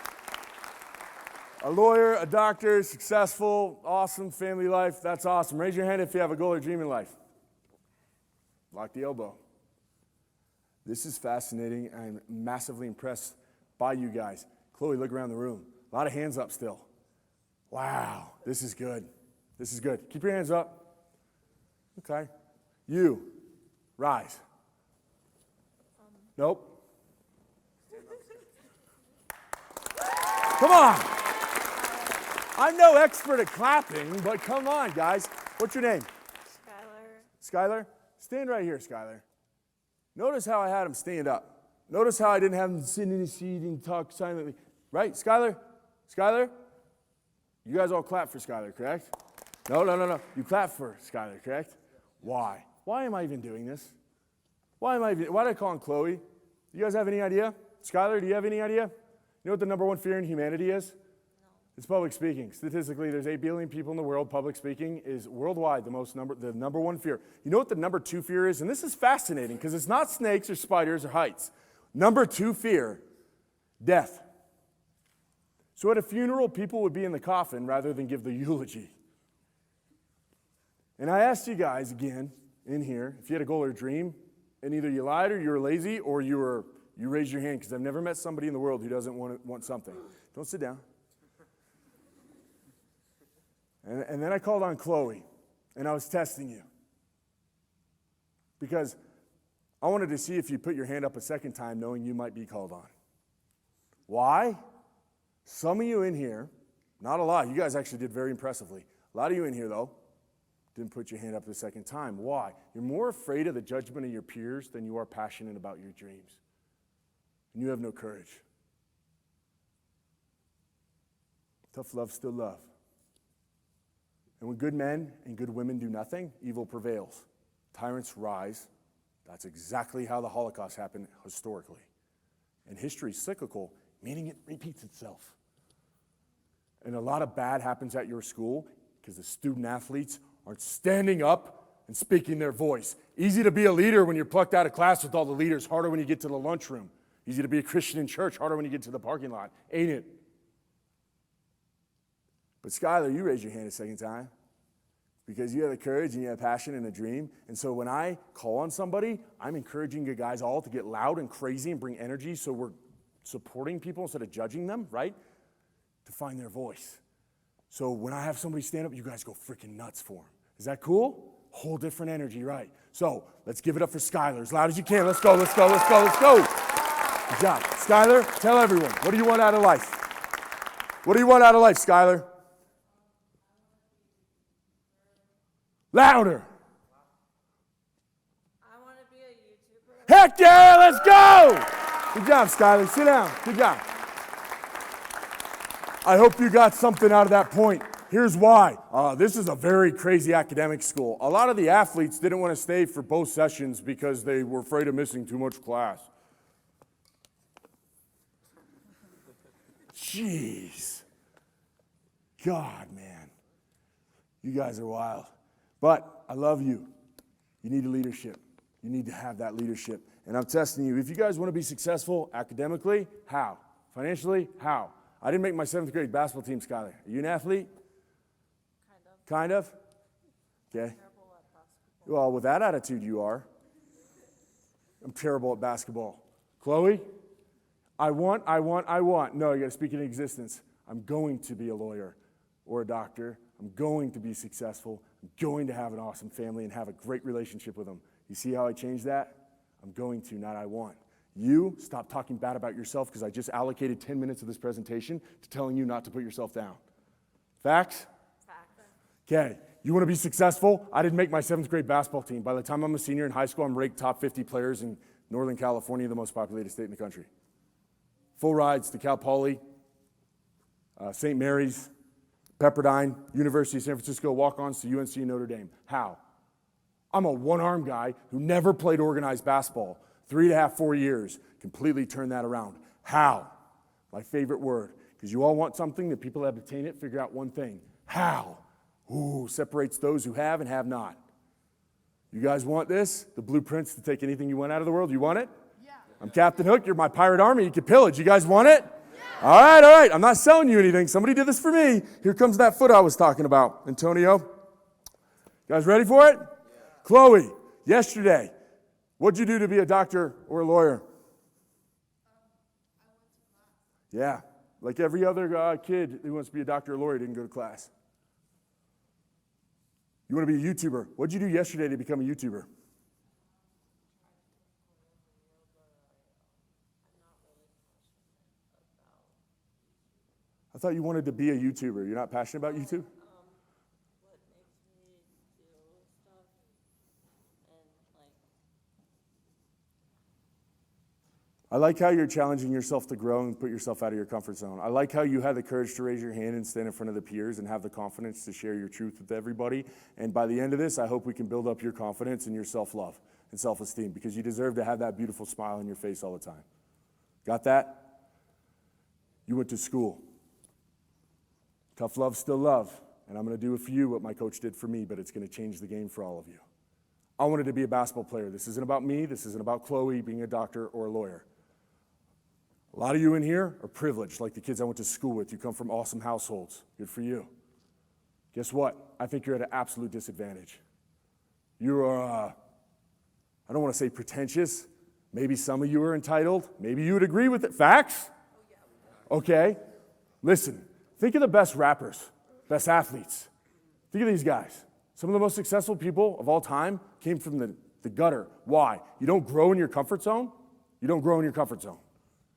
A lawyer, a doctor, successful, awesome family life. That's awesome. Raise your hand if you have a goal or dream in life. Lock the elbow. This is fascinating. I'm massively impressed by you guys. Chloe, look around the room. A lot of hands up still. Wow, this is good. This is good. Keep your hands up. Okay. You, rise. Nope. Come on. I'm no expert at clapping, but come on, guys. What's your name? Skylar? Stand right here, Skylar. Notice how I had him stand up. Notice how I didn't have him sit in his seat and talk silently. Right, Skylar? Skylar? You guys all clap for Skylar, correct? No. You clap for Skylar, correct? Why? Why am I even doing this? Why did I call him Chloe? You guys have any idea? Skylar, do you have any idea? You know what the number one fear in humanity is? It's public speaking. Statistically, there's 8 billion people in the world. Public speaking is worldwide the number one fear. You know what the number 2 fear is? And this is fascinating because it's not snakes or spiders or heights. Number 2 fear, death. So at a funeral, people would be in the coffin rather than give the eulogy. And I asked you guys again in here, if you had a goal or a dream, and either you lied or you were lazy or you raised your hand, because I've never met somebody in the world who doesn't want something. Don't sit down. And then I called on Chloe, and I was testing you. Because I wanted to see if you put your hand up a second time knowing you might be called on. Why? Some of you in here, not a lot, you guys actually did very impressively. A lot of you in here, though, didn't put your hand up the second time. Why? You're more afraid of the judgment of your peers than you are passionate about your dreams. And you have no courage. Tough love, still love. And when good men and good women do nothing, evil prevails. Tyrants rise. That's exactly how the Holocaust happened historically. And history is cyclical, meaning it repeats itself. And a lot of bad happens at your school because the student athletes aren't standing up and speaking their voice. Easy to be a leader when you're plucked out of class with all the leaders, harder when you get to the lunchroom. Easy to be a Christian in church, harder when you get to the parking lot, ain't it? But Skylar, you raised your hand a second time because you have the courage and you have passion and a dream. And so when I call on somebody, I'm encouraging you guys all to get loud and crazy and bring energy, so we're supporting people instead of judging them, right? To find their voice. So when I have somebody stand up, you guys go freaking nuts for them. Is that cool? Whole different energy, right? So let's give it up for Skylar as loud as you can. Let's go, let's go, let's go, let's go. Good job. Skylar, tell everyone, what do you want out of life? What do you want out of life, Skylar? Louder. I want to be a YouTuber. Heck yeah, let's go. Good job, Skylar. Sit down. Good job. I hope you got something out of that point. Here's why. This is a very crazy academic school. A lot of the athletes didn't want to stay for both sessions because they were afraid of missing too much class. Jeez. God, man. You guys are wild. But I love you. You need leadership. You need to have that leadership. And I'm testing you. If you guys want to be successful academically, how? Financially, how? I didn't make my 7th grade basketball team, Skylar. Are you an athlete? Kind of? Okay. Well, with that attitude, you are. I'm terrible at basketball. Chloe? I want. No, you got to speak in existence. I'm going to be a lawyer or a doctor. I'm going to be successful. I'm going to have an awesome family and have a great relationship with them. You see how I changed that? I'm going to, not I want. You, stop talking bad about yourself because I just allocated 10 minutes of this presentation to telling you not to put yourself down. Facts? Facts. Okay. You want to be successful? I didn't make my 7th grade basketball team. By the time I'm a senior in high school, I'm ranked top 50 players in Northern California, the most populated state in the country. Full rides to Cal Poly, St. Mary's, Pepperdine, University of San Francisco, walk-ons to UNC and Notre Dame. How? I'm a one-arm guy who never played organized basketball. 3.5, 4 years, completely turned that around. How? My favorite word, because you all want something that people have obtained it, figure out one thing. How? Ooh, separates those who have and have not. You guys want this? The blueprints to take anything you want out of the world? You want it? Yeah. I'm Captain Hook. You're my pirate army. You can pillage. You guys want it? Yeah. All right. I'm not selling you anything. Somebody did this for me. Here comes that foot I was talking about. Antonio. You guys ready for it? Yeah. Chloe, yesterday, what'd you do to be a doctor or a lawyer? Yeah, like every other kid who wants to be a doctor or lawyer didn't go to class. You want to be a YouTuber. What'd you do yesterday to become a YouTuber? I thought you wanted to be a YouTuber. You're not passionate about YouTube? What makes me do stuff and I like how you're challenging yourself to grow and put yourself out of your comfort zone. I like how you had the courage to raise your hand and stand in front of the peers and have the confidence to share your truth with everybody. And by the end of this, I hope we can build up your confidence and your self-love and self-esteem because you deserve to have that beautiful smile on your face all the time. Got that? You went to school. Tough love, still love. And I'm going to do for you what my coach did for me, but it's going to change the game for all of you. I wanted to be a basketball player. This isn't about me. This isn't about Chloe being a doctor or a lawyer. A lot of you in here are privileged, like the kids I went to school with. You come from awesome households. Good for you. Guess what? I think you're at an absolute disadvantage. You are, I don't want to say pretentious. Maybe some of you are entitled. Maybe you would agree with it. Facts? Okay. Listen, think of the best rappers, best athletes. Think of these guys. Some of the most successful people of all time came from the gutter. Why? You don't grow in your comfort zone. You don't grow in your comfort zone.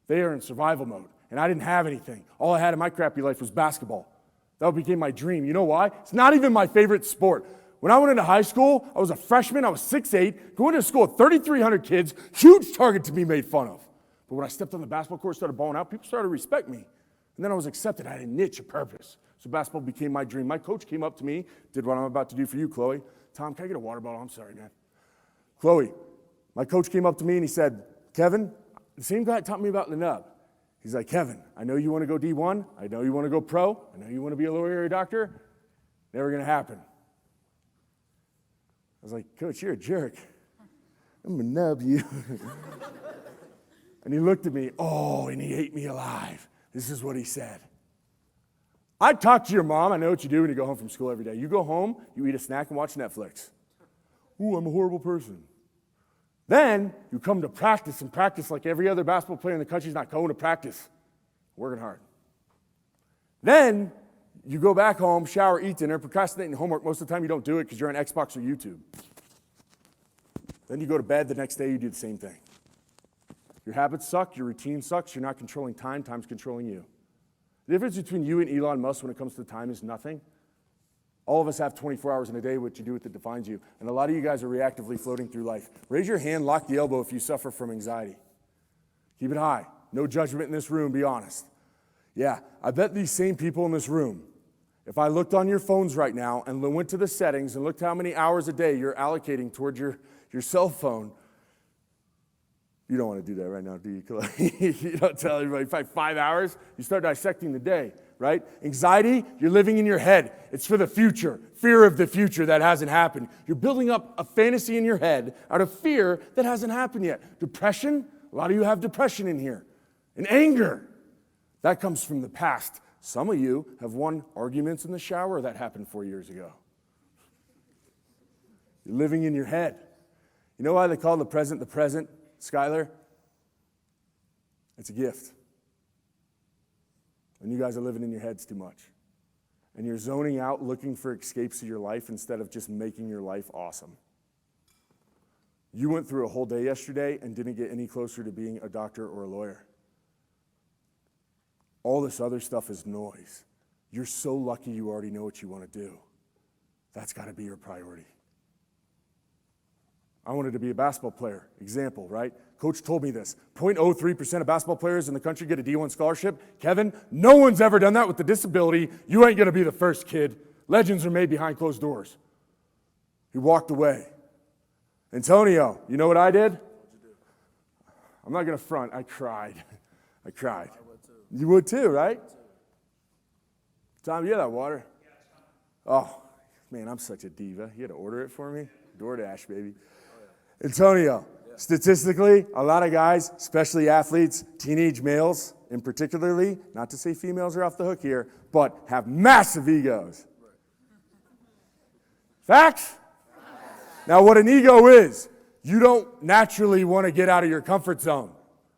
They are in survival mode, and I didn't have anything. All I had in my crappy life was basketball. That became my dream. You know why? It's not even my favorite sport. When I went into high school, I was a freshman. I was 6'8", going to school with 3,300 kids, huge target to be made fun of. But when I stepped on the basketball court, started balling out, people started to respect me. And then I was accepted. I had a niche, a purpose. So basketball became my dream. My coach came up to me, did what I'm about to do for you, Chloe. Tom, can I get a water bottle? I'm sorry, man. Chloe, my coach came up to me and he said, Kevin, the same guy taught me about the nub. He's like, Kevin, I know you want to go D1. I know you want to go pro. I know you want to be a lawyer or a doctor. Never going to happen. I was like, Coach, you're a jerk. I'm going to nub you. And he looked at me, and he ate me alive. This is what he said. I talk to your mom. I know what you do when you go home from school every day. You go home, you eat a snack and watch Netflix. Ooh, I'm a horrible person. Then you come to practice and practice like every other basketball player in the country is not going to practice, working hard. Then you go back home, shower, eat dinner, procrastinating homework. Most of the time you don't do it because you're on Xbox or YouTube. Then you go to bed. The next day you do the same thing. Your habits suck. Your routine sucks. You're not controlling time. Time's controlling you. The difference between you and Elon Musk when it comes to time is nothing. All of us have 24 hours in a day. What you do with it defines you. And a lot of you guys are reactively floating through life. Raise your hand, lock the elbow if you suffer from anxiety. Keep it high. No judgment in this room. Be honest. Yeah, I bet these same people in this room, if I looked on your phones right now and went to the settings and looked how many hours a day you're allocating towards your cell phone, you don't want to do that right now, do you? You don't tell everybody 5 hours. You start dissecting the day, right? Anxiety, you're living in your head. It's for the future. Fear of the future that hasn't happened. You're building up a fantasy in your head out of fear that hasn't happened yet. Depression, a lot of you have depression in here. And anger, that comes from the past. Some of you have won arguments in the shower that happened 4 years ago. You're living in your head. You know why they call the present, Skylar? It's a gift. And you guys are living in your heads too much. And you're zoning out looking for escapes of your life instead of just making your life awesome. You went through a whole day yesterday and didn't get any closer to being a doctor or a lawyer. All this other stuff is noise. You're so lucky you already know what you want to do. That's got to be your priority. I wanted to be a basketball player. Example, right? Coach told me this. 0.03% of basketball players in the country get a D1 scholarship. Kevin, no one's ever done that with a disability. You ain't going to be the first, kid. Legends are made behind closed doors. He walked away. Antonio, you know what I did? I'm not going to front. I cried. I cried. You would too, right? Tom, you have that water? Oh, man, I'm such a diva. You had to order it for me? DoorDash, baby. Antonio, statistically, a lot of guys, especially athletes, teenage males in particularly, not to say females are off the hook here, but have massive egos. Facts? Now, what an ego is, you don't naturally want to get out of your comfort zone,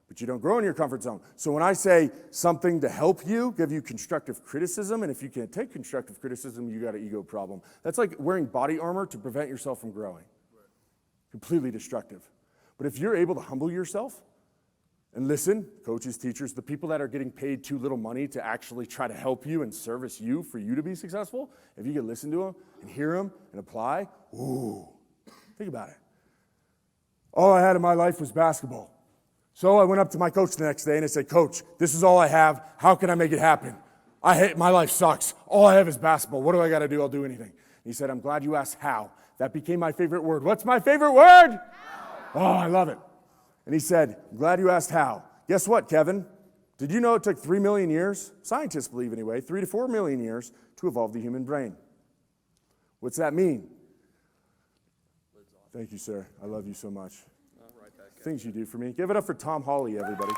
but you don't grow in your comfort zone. So when I say something to help you, give you constructive criticism, and if you can't take constructive criticism, you got an ego problem. That's like wearing body armor to prevent yourself from growing. Completely destructive. But if you're able to humble yourself and listen, coaches, teachers, the people that are getting paid too little money to actually try to help you and service you for you to be successful, if you can listen to them and hear them and apply, ooh, think about it. All I had in my life was basketball. So I went up to my coach the next day and I said, Coach, this is all I have. How can I make it happen? My life sucks. All I have is basketball. What do I got to do? I'll do anything. And he said, I'm glad you asked how. That became my favorite word. What's my favorite word? How. Oh, I love it. And he said, I'm glad you asked how. Guess what, Kevin? Did you know it took 3 million years? Scientists believe anyway, 3 to 4 million years to evolve the human brain. What's that mean? Thank you, sir. I love you so much. Things you do for me. Give it up for Tom Hawley, everybody.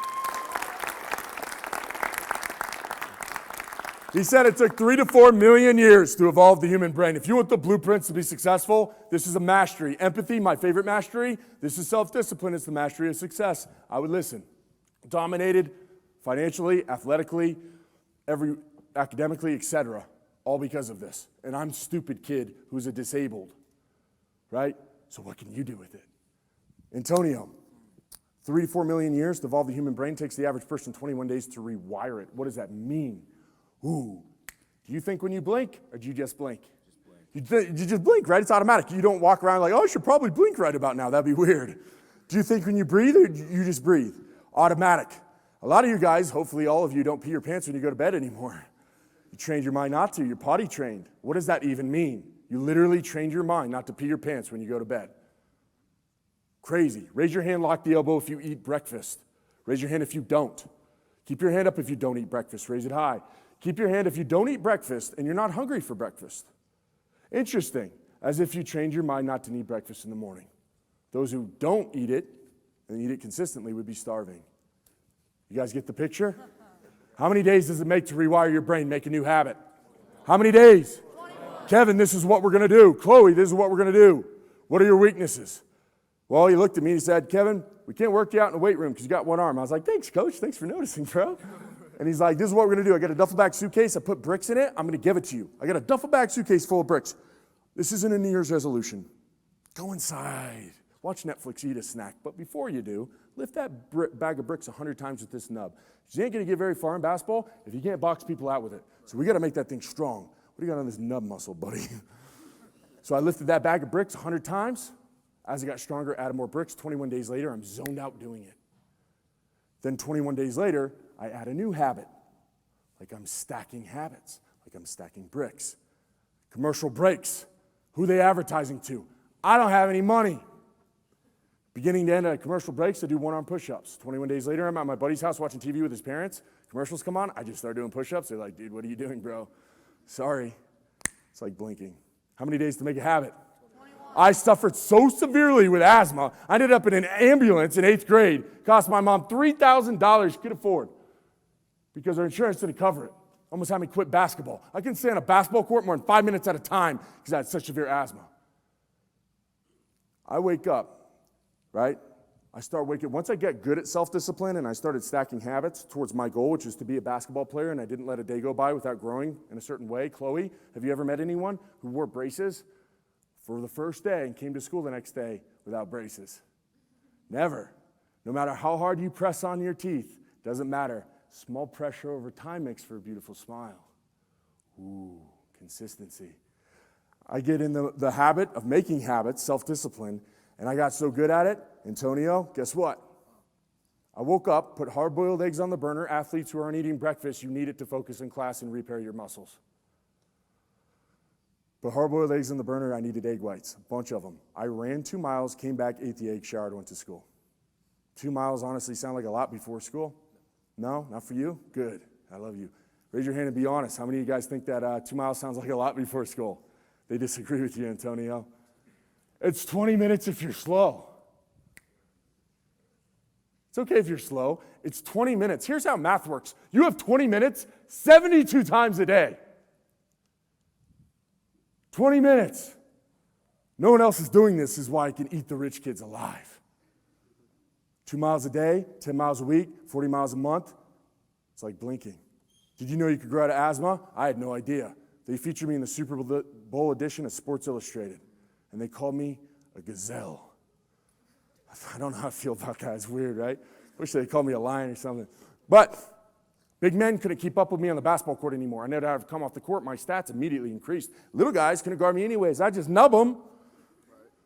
He said it took 3 to 4 million years to evolve the human brain. If you want the blueprints to be successful, this is a mastery. Empathy, my favorite mastery. This is self-discipline. It's the mastery of success. I would listen. Dominated financially, athletically, academically, etc. All because of this. And I'm a stupid kid who's a disabled, right? So what can you do with it? Antonio, 3 to 4 million years to evolve the human brain takes the average person 21 days to rewire it. What does that mean? Ooh, do you think when you blink, or do you just blink? You just blink, right? It's automatic. You don't walk around like, oh, I should probably blink right about now. That'd be weird. Do you think when you breathe, or you just breathe? Automatic. A lot of you guys, hopefully all of you, don't pee your pants when you go to bed anymore. You trained your mind not to. You're potty trained. What does that even mean? You literally trained your mind not to pee your pants when you go to bed. Crazy. Raise your hand, lock the elbow if you eat breakfast. Raise your hand if you don't. Keep your hand up if you don't eat breakfast. Raise it high. Keep your hand if you don't eat breakfast and you're not hungry for breakfast. Interesting, as if you trained your mind not to need breakfast in the morning. Those who don't eat it and eat it consistently would be starving. You guys get the picture? How many days does it make to rewire your brain, make a new habit? How many days? 21. Kevin, this is what we're going to do. Chloe, this is what we're going to do. What are your weaknesses? Well, he looked at me and he said, Kevin, we can't work you out in the weight room because you got one arm. I was like, thanks, coach. Thanks for noticing, bro. And he's like, this is what we're going to do. I got a duffel bag suitcase. I put bricks in it. I'm going to give it to you. I got a duffel bag suitcase full of bricks. This isn't a New Year's resolution. Go inside. Watch Netflix, eat a snack. But before you do, lift that bag of bricks 100 times with this nub. You ain't going to get very far in basketball if you can't box people out with it. So we got to make that thing strong. What do you got on this nub muscle, buddy? So I lifted that bag of bricks 100 times. As I got stronger, added more bricks. 21 days later, I'm zoned out doing it. Then 21 days later, I add a new habit. Like I'm stacking habits. Like I'm stacking bricks. Commercial breaks. Who are they advertising to? I don't have any money. Beginning to end of commercial breaks, I do one-arm push-ups. 21 days later, I'm at my buddy's house watching TV with his parents. Commercials come on. I just start doing push-ups. They're like, dude, what are you doing, bro? Sorry. It's like blinking. How many days to make a habit? 21. I suffered so severely with asthma, I ended up in an ambulance in 8th grade. Cost my mom $3,000 she could afford because her insurance didn't cover it. Almost had me quit basketball. I couldn't stay on a basketball court more than 5 minutes at a time because I had such severe asthma. I wake up, right? I start waking. Once I get good at self-discipline and I started stacking habits towards my goal, which is to be a basketball player, and I didn't let a day go by without growing in a certain way. Chloe, have you ever met anyone who wore braces for the first day and came to school the next day without braces? Never. No matter how hard you press on your teeth, doesn't matter. Small pressure over time makes for a beautiful smile. Ooh, consistency. I get in the habit of making habits, self-discipline, and I got so good at it, Antonio, guess what? I woke up, put hard-boiled eggs on the burner. Athletes who aren't eating breakfast, you need it to focus in class and repair your muscles. Put hard-boiled eggs in the burner, I needed egg whites, a bunch of them. I ran 2 miles, came back, ate the egg, showered, went to school. 2 miles honestly sound like a lot before school? No, not for you? Good, I love you. Raise your hand and be honest. How many of you guys think that 2 miles sounds like a lot before school? They disagree with you, Antonio. It's 20 minutes if you're slow. It's okay if you're slow. It's 20 minutes. Here's how math works. You have 20 minutes 72 times a day. 20 minutes. No one else is doing this is why I can eat the rich kids alive. 2 miles a day, 10 miles a week, 40 miles a month. It's like blinking. Did you know you could grow out of asthma? I had no idea. They featured me in the Super Bowl edition of Sports Illustrated, and they called me a gazelle. I don't know how I feel about that. It's weird, right? Wish they'd call me a lion or something. But big men couldn't keep up with me on the basketball court anymore. I never had to come off the court. My stats immediately increased. Little guys couldn't guard me anyways. I just nub them.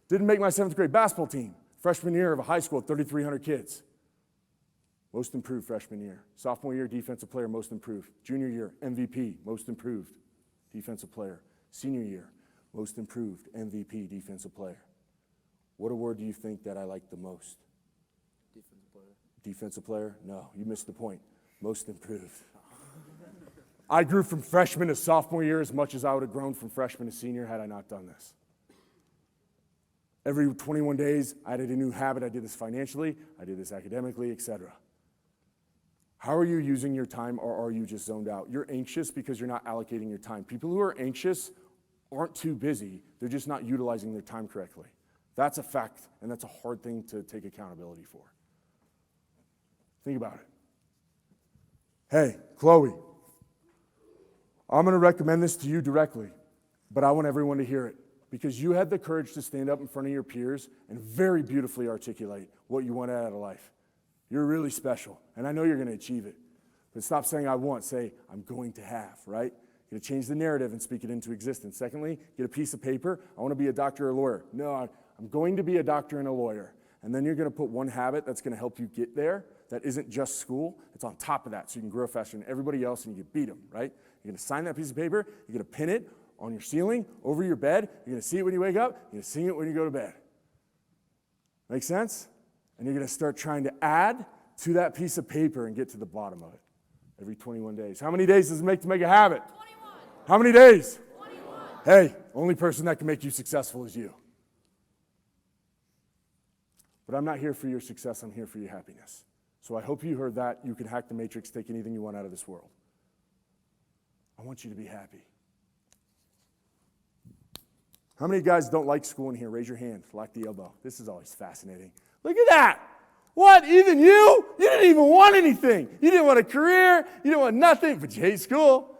Didn't make my 7th grade basketball team. Freshman year of a high school, 3,300 kids. Most improved freshman year. Sophomore year, defensive player, most improved. Junior year, MVP, most improved defensive player. Senior year, most improved MVP, defensive player. What award do you think that I like the most? Defensive player. Defensive player? No, you missed the point. Most improved. I grew from freshman to sophomore year as much as I would have grown from freshman to senior had I not done this. Every 21 days, I added a new habit. I did this financially, I did this academically, etc. How are you using your time, or are you just zoned out? You're anxious because you're not allocating your time. People who are anxious aren't too busy. They're just not utilizing their time correctly. That's a fact, and that's a hard thing to take accountability for. Think about it. Hey, Chloe, I'm going to recommend this to you directly, but I want everyone to hear it because you had the courage to stand up in front of your peers and very beautifully articulate what you want out of life. You're really special, and I know you're going to achieve it. But stop saying I want, say I'm going to have, right? You're going to change the narrative and speak it into existence. Secondly, get a piece of paper. I want to be a doctor or a lawyer. No, I'm going to be a doctor and a lawyer. And then you're going to put one habit that's going to help you get there that isn't just school. It's on top of that so you can grow faster than everybody else and you can beat them, right? You're going to sign that piece of paper. You're going to pin it on your ceiling, over your bed. You're going to see it when you wake up. You're going to sing it when you go to bed. Make sense? And you're going to start trying to add to that piece of paper and get to the bottom of it. Every 21 days. How many days does it make to make a habit? 21. How many days? 21. Hey, only person that can make you successful is you. But I'm not here for your success, I'm here for your happiness. So I hope you heard that. You can hack the matrix, take anything you want out of this world. I want you to be happy. How many guys don't like school in here? Raise your hand, lock the elbow. This is always fascinating. Look at that. What, even you? You didn't even want anything. You didn't want a career. You didn't want nothing, but you hate school.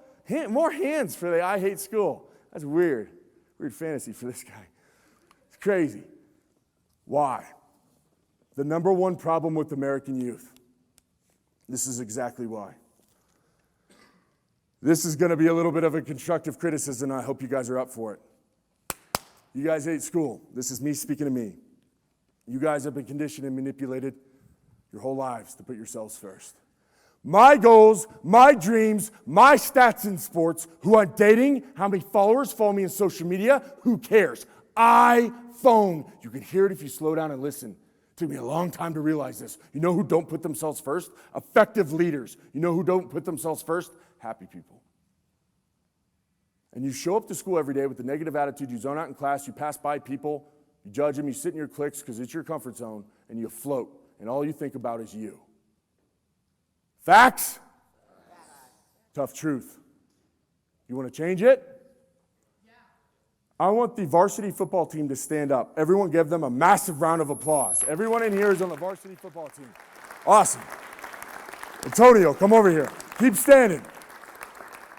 More hands for the I hate school. That's weird. Weird fantasy for this guy. It's crazy. Why? The number one problem with American youth. This is exactly why. This is going to be a little bit of a constructive criticism, and I hope you guys are up for it. You guys hate school. This is me speaking to me. You guys have been conditioned and manipulated your whole lives to put yourselves first. My goals, my dreams, my stats in sports, who I'm dating, how many followers follow me on social media, who cares? iPhone. You can hear it if you slow down and listen. It took me a long time to realize this. You know who don't put themselves first? Effective leaders. You know who don't put themselves first? Happy people. And you show up to school every day with a negative attitude, you zone out in class, you pass by people, you judge them, you sit in your cliques because it's your comfort zone, and you float, and all you think about is you. Facts? Tough truth. You want to change it? Yeah. I want the varsity football team to stand up. Everyone give them a massive round of applause. Everyone in here is on the varsity football team. Awesome. Antonio, come over here. Keep standing.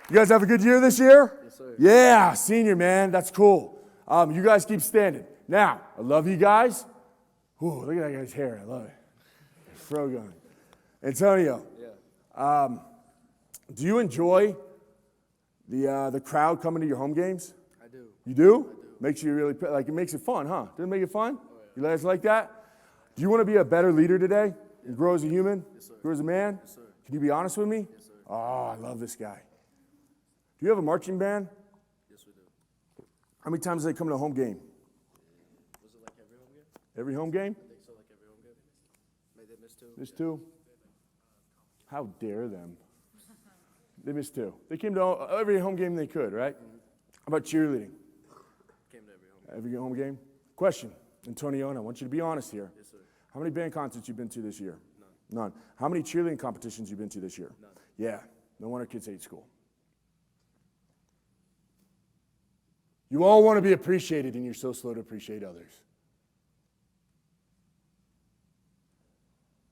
You guys have a good year this year? Yes, sir. Yeah, senior, man. That's cool. You guys keep standing. Now, I love you guys. Ooh, look at that guy's hair. I love it. Fro going. Antonio, do you enjoy the crowd coming to your home games? I do. You do? Makes you really, like, it makes it fun, huh? Doesn't it make it fun? Oh, yeah. You guys like that? Do you want to be a better leader today and grow as a human? Yes, sir. Grow as a man? Yes, sir. Can you be honest with me? Yes, sir. Oh, I love this guy. Do you have a marching band? Yes, we do. How many times do they come to a home game? Was it like every home game? Every home game? I think so, like every home game. Maybe they missed two. Missed two? How dare them? They missed two. They came to every home game they could, right? How about cheerleading? Came to every home game. Every home game? Question, Antonio, and I want you to be honest here. Yes, sir. How many band concerts you been to this year? None. None. How many cheerleading competitions you been to this year? None. Yeah, no wonder kids hate school. You all want to be appreciated, and you're so slow to appreciate others.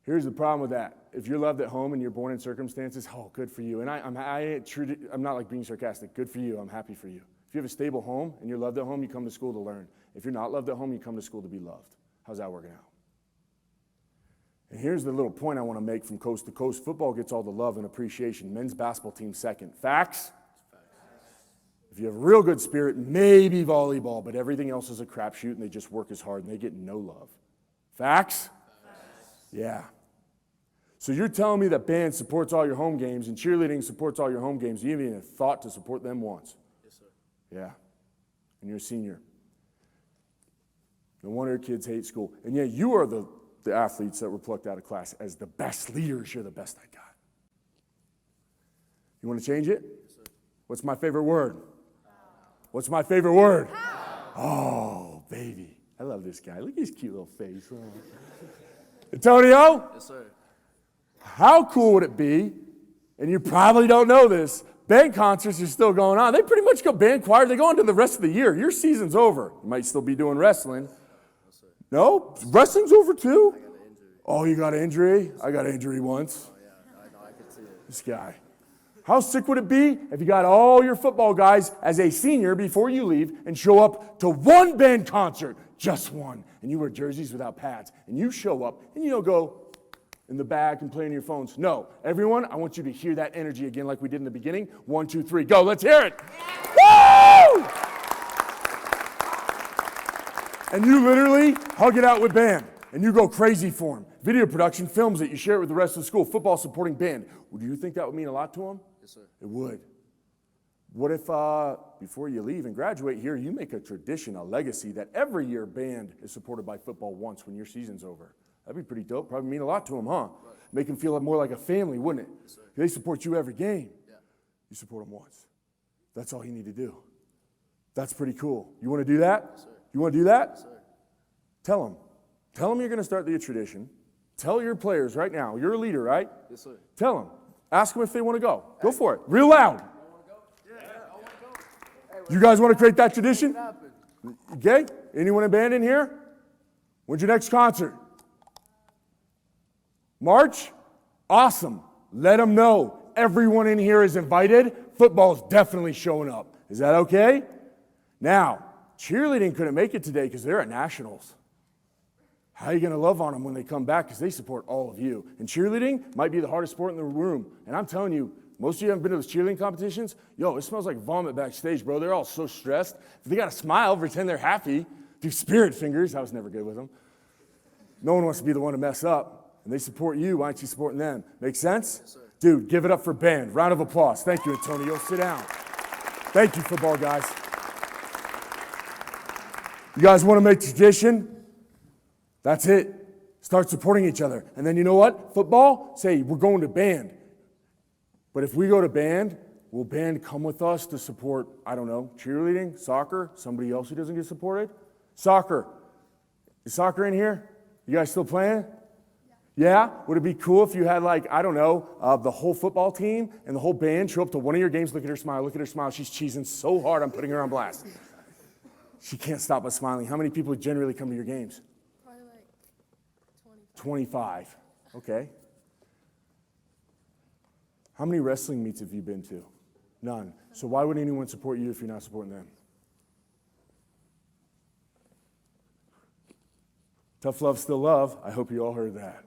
Here's the problem with that. If you're loved at home and you're born in circumstances, oh, good for you. And I'm not like being sarcastic. Good for you. I'm happy for you. If you have a stable home and you're loved at home, you come to school to learn. If you're not loved at home, you come to school to be loved. How's that working out? And here's the little point I want to make from coast to coast. Football gets all the love and appreciation. Men's basketball team second. Facts? If you have a real good spirit, maybe volleyball, but everything else is a crapshoot and they just work as hard and they get no love. Facts? Yeah. So you're telling me that band supports all your home games and cheerleading supports all your home games. You haven't even thought to support them once. Yes, sir. Yeah. And you're a senior. No wonder kids hate school. And yet you are the athletes that were plucked out of class as the best leaders. You're the best I got. You want to change it? Yes, sir. What's my favorite word? What's my favorite word? Oh, baby. I love this guy. Look at his cute little face. Oh. Antonio? Yes, sir. How cool would it be, and you probably don't know this, band concerts are still going on. They pretty much go band choir. They go on to the rest of the year. Your season's over. You might still be doing wrestling. No, sir. No? Wrestling's over too? I got an injury. Oh, you got an injury? I got an injury once. Oh, yeah. I know. I could see it. This guy. How sick would it be if you got all your football guys as a senior before you leave and show up to one band concert, just one, and you wear jerseys without pads, and you show up and you don't go in the back and play on your phones. No. Everyone, I want you to hear that energy again like we did in the beginning. 1, 2, 3, go. Let's hear it. Woo! And you literally hug it out with band, and you go crazy for them. Video production films it. You share it with the rest of the school. Football supporting band. Well, do you think that would mean a lot to them? Yes, sir. It would. What if before you leave and graduate here, you make a tradition, a legacy that every year band is supported by football once when your season's over? That'd be pretty dope. Probably mean a lot to them, huh? Right. Make them feel more like a family, wouldn't it? Yes, sir. They support you every game. Yeah. You support them once. That's all you need to do. That's pretty cool. You want to do that? Yes, sir. You want to do that? Yes, sir. Tell them. Tell them you're going to start the tradition. Tell your players right now. You're a leader, right? Yes, sir. Tell them. Ask them if they want to go. Go for it. Real loud. You guys want to create that tradition? Okay? Anyone in band in here? When's your next concert? March? Awesome. Let them know. Everyone in here is invited. Football's definitely showing up. Is that okay? Now, cheerleading couldn't make it today because they're at nationals. How are you going to love on them when they come back? Because they support all of you. And cheerleading might be the hardest sport in the room. And I'm telling you, most of you haven't been to those cheerleading competitions. Yo, it smells like vomit backstage, bro. They're all so stressed. If they got to smile, pretend they're happy, do spirit fingers. I was never good with them. No one wants to be the one to mess up. And they support you. Why aren't you supporting them? Make sense? Yes, sir. Dude, give it up for band. Round of applause. Thank you, Antonio. Sit down. Thank you, football guys. You guys want to make tradition? That's it. Start supporting each other. And then you know what? Football, say, we're going to band. But if we go to band, will band come with us to support, I don't know, cheerleading, soccer, somebody else who doesn't get supported? Soccer. Is soccer in here? You guys still playing? Yeah? Would it be cool if you had, like, I don't know, the whole football team and the whole band show up to one of your games? Look at her smile. Look at her smile. She's cheesing so hard, I'm putting her on blast. She can't stop but smiling. How many people generally come to your games? Probably like 25. 25. Okay. How many wrestling meets have you been to? None. So why would anyone support you if you're not supporting them? Tough love, still love. I hope you all heard that.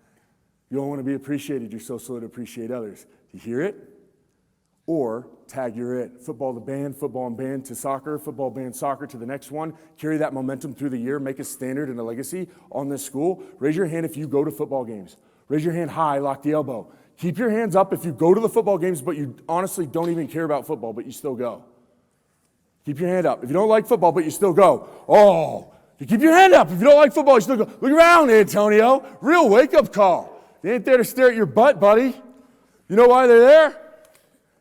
You all want to be appreciated. You're so slow to appreciate others. Do you hear it? Or tag you're it. Football to band, football and band to soccer, football, band, soccer to the next one. Carry that momentum through the year. Make a standard and a legacy on this school. Raise your hand if you go to football games. Raise your hand high, lock the elbow. Keep your hands up if you go to the football games, but you honestly don't even care about football, but you still go. Keep your hand up. If you don't like football, but you still go. Oh, you keep your hand up. If you don't like football, you still go. Look around, Antonio. Real wake-up call. They ain't there to stare at your butt, buddy. You know why they're there?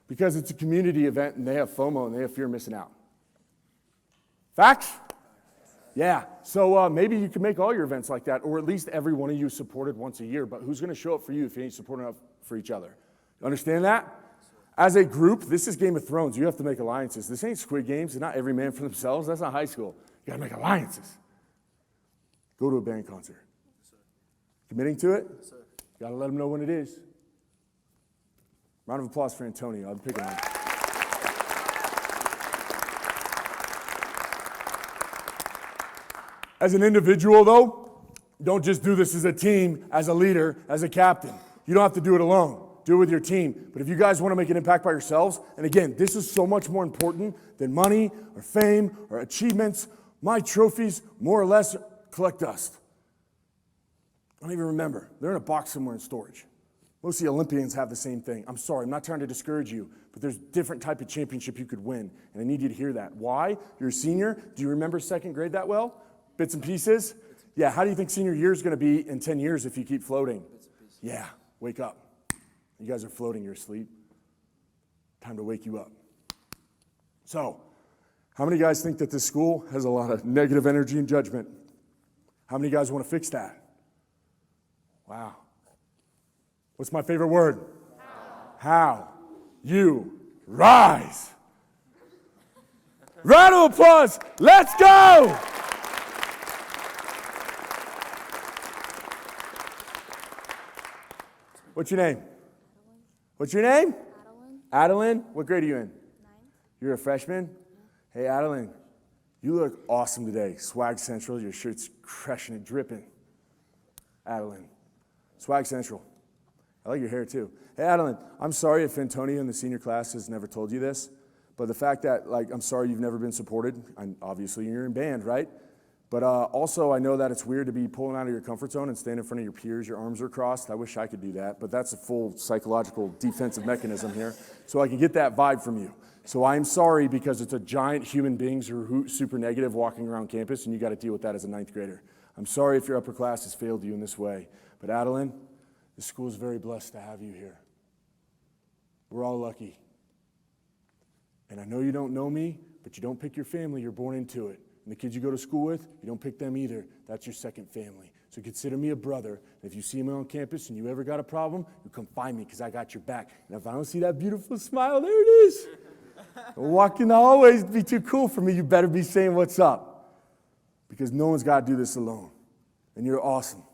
Because it's a community event, and they have FOMO, and they have fear of missing out. Facts? Yeah. So maybe you can make all your events like that, or at least every one of you supported once a year. But who's going to show up for you if you ain't supporting up for each other? You understand that? As a group, this is Game of Thrones. You have to make alliances. This ain't Squid Games. It's not every man for themselves. That's not high school. You got to make alliances. Go to a band concert. Yes, sir. Committing to it? Yes, sir. Got to let them know when it is. Round of applause for Antonio. I'm picking on him. As an individual, though, don't just do this as a team, as a leader, as a captain. You don't have to do it alone. Do it with your team. But if you guys want to make an impact by yourselves, and again, this is so much more important than money or fame or achievements. My trophies, more or less, collect dust. I don't even remember. They're in a box somewhere in storage. Most of the Olympians have the same thing. I'm sorry, I'm not trying to discourage you, but there's different type of championship you could win, and I need you to hear that. Why? You're a senior. Do you remember second grade that well? Bits and pieces? Yeah, how do you think senior year is going to be in 10 years if you keep floating? Yeah, wake up. You guys are floating, you're asleep. Time to wake you up. So, how many guys think that this school has a lot of negative energy and judgment? How many guys want to fix that? Wow. What's my favorite word? How? You rise. Round of applause. Let's go. What's your name? What's your name? Adeline. What grade are you in? 9. You're a freshman? Hey, Adeline, you look awesome today. Swag Central, your shirt's crushing it, dripping. Adeline, Swag Central. I like your hair too. Hey, Adeline, I'm sorry if Antonio in the senior class has never told you this, but the fact that, I'm sorry you've never been supported. Obviously, you're in band, right? But also, I know that it's weird to be pulling out of your comfort zone and stand in front of your peers. Your arms are crossed. I wish I could do that, but that's a full psychological defensive mechanism here. So I can get that vibe from you. So I'm sorry because it's a giant human beings who are super negative walking around campus, and you got to deal with that as a 9th grader. I'm sorry if your upper class has failed you in this way. But Adeline, This school is very blessed to have you here. We're all lucky. And I know you don't know me, but you don't pick your family, you're born into it. And the kids you go to school with, you don't pick them either. That's your second family. So consider me a brother. And if you see me on campus and you ever got a problem, you come find me because I got your back. And if I don't see that beautiful smile, there it is. Walk in the hallways be too cool for me. You better be saying what's up. Because no one's got to do this alone. And you're awesome.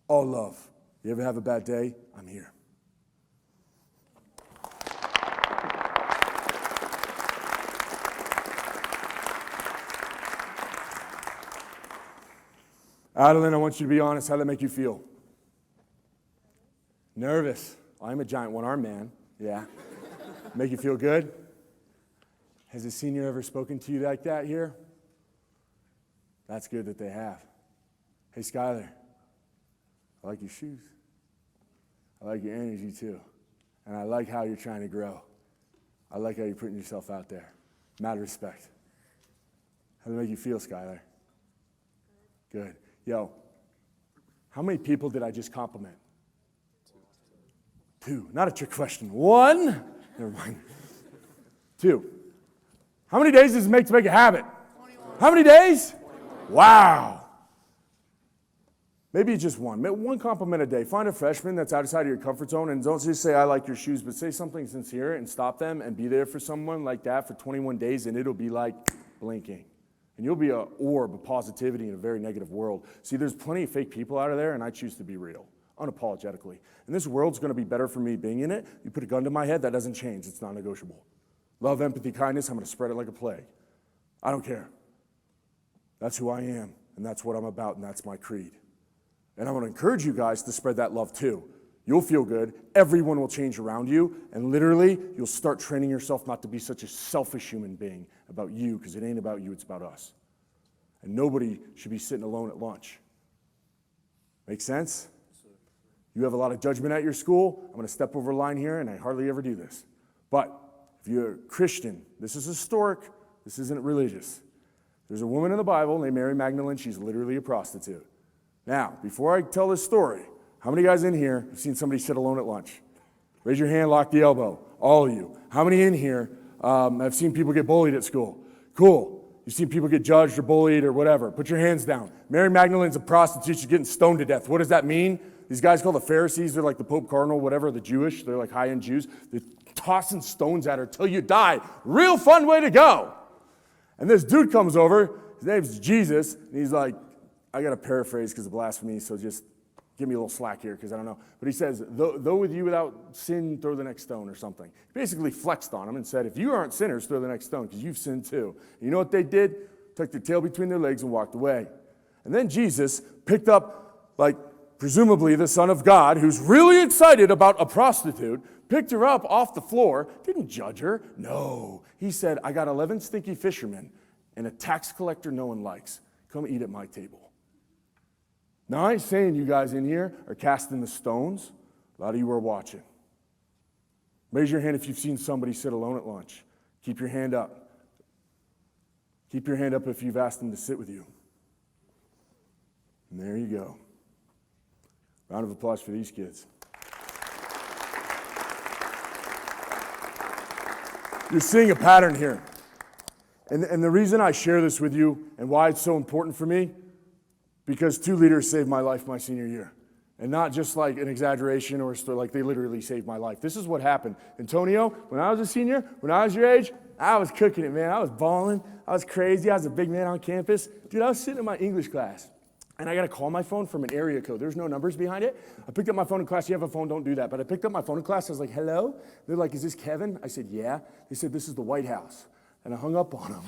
All love. You ever have a bad day? I'm here. Adeline, I want you to be honest. How did that make you feel? Nervous. I'm a giant one-armed man. Yeah. Make you feel good? Has a senior ever spoken to you like that here? That's good that they have. Hey, Skylar, I like your shoes. I like your energy, too. And I like how you're trying to grow. I like how you're putting yourself out there. Mad respect. How did it make you feel, Skylar? Good. Yo, how many people did I just compliment? Two. Not a trick question. One. Never mind. Two. How many days does it make to make a habit? 21. How many days? 21. Wow. Maybe just one. One compliment a day. Find a freshman that's outside of your comfort zone and don't just say, I like your shoes, but say something sincere and stop them and be there for someone like that for 21 days and it'll be like blinking. And you'll be an orb of positivity in a very negative world. See, there's plenty of fake people out of there, and I choose to be real, unapologetically. And this world's going to be better for me being in it. You put a gun to my head, that doesn't change. It's non-negotiable. Love, empathy, kindness, I'm going to spread it like a plague. I don't care. That's who I am, and that's what I'm about, and that's my creed. And I want to encourage you guys to spread that love too. You'll feel good. Everyone will change around you. And literally, you'll start training yourself not to be such a selfish human being about you, because it ain't about you, it's about us. And nobody should be sitting alone at lunch. Make sense? You have a lot of judgment at your school. I'm going to step over a line here, and I hardly ever do this. But if you're a Christian, this is historic. This isn't religious. There's a woman in the Bible named Mary Magdalene. She's literally a prostitute. Now, before I tell this story, how many guys in here have seen somebody sit alone at lunch? Raise your hand, lock the elbow. All of you. How many in here have seen people get bullied at school? Cool. You've seen people get judged or bullied or whatever. Put your hands down. Mary Magdalene's a prostitute. She's getting stoned to death. What does that mean? These guys called the Pharisees, they're like the Pope Cardinal, whatever, the Jewish. They're like high-end Jews. They're tossing stones at her till you die. Real fun way to go. And this dude comes over. His name's Jesus. And he's like, I got to paraphrase because of blasphemy, so just give me a little slack here because I don't know. But he says, though with you without sin, throw the next stone or something. He basically flexed on them and said, if you aren't sinners, throw the next stone because you've sinned too. And you know what they did? Took their tail between their legs and walked away. And then Jesus picked up, like, presumably the Son of God, who's really excited about a prostitute, picked her up off the floor, didn't judge her. No. He said, I got 11 stinky fishermen and a tax collector no one likes. Come eat at my table. Now, I ain't saying you guys in here are casting the stones. A lot of you are watching. Raise your hand if you've seen somebody sit alone at lunch. Keep your hand up. Keep your hand up if you've asked them to sit with you. And there you go. Round of applause for these kids. You're seeing a pattern here. And the reason I share this with you and why it's so important for me, because two leaders saved my life my senior year. And not just like an exaggeration or a story, like they literally saved my life. This is what happened. Antonio, when I was a senior, when I was your age, I was cooking it, man. I was balling. I was crazy. I was a big man on campus. Dude, I was sitting in my English class. And I got to call my phone from an area code. There's no numbers behind it. I picked up my phone in class. You have a phone, don't do that. But I picked up my phone in class. I was like, hello? They're like, is this Kevin? I said, yeah. They said, this is the White House. And I hung up on them.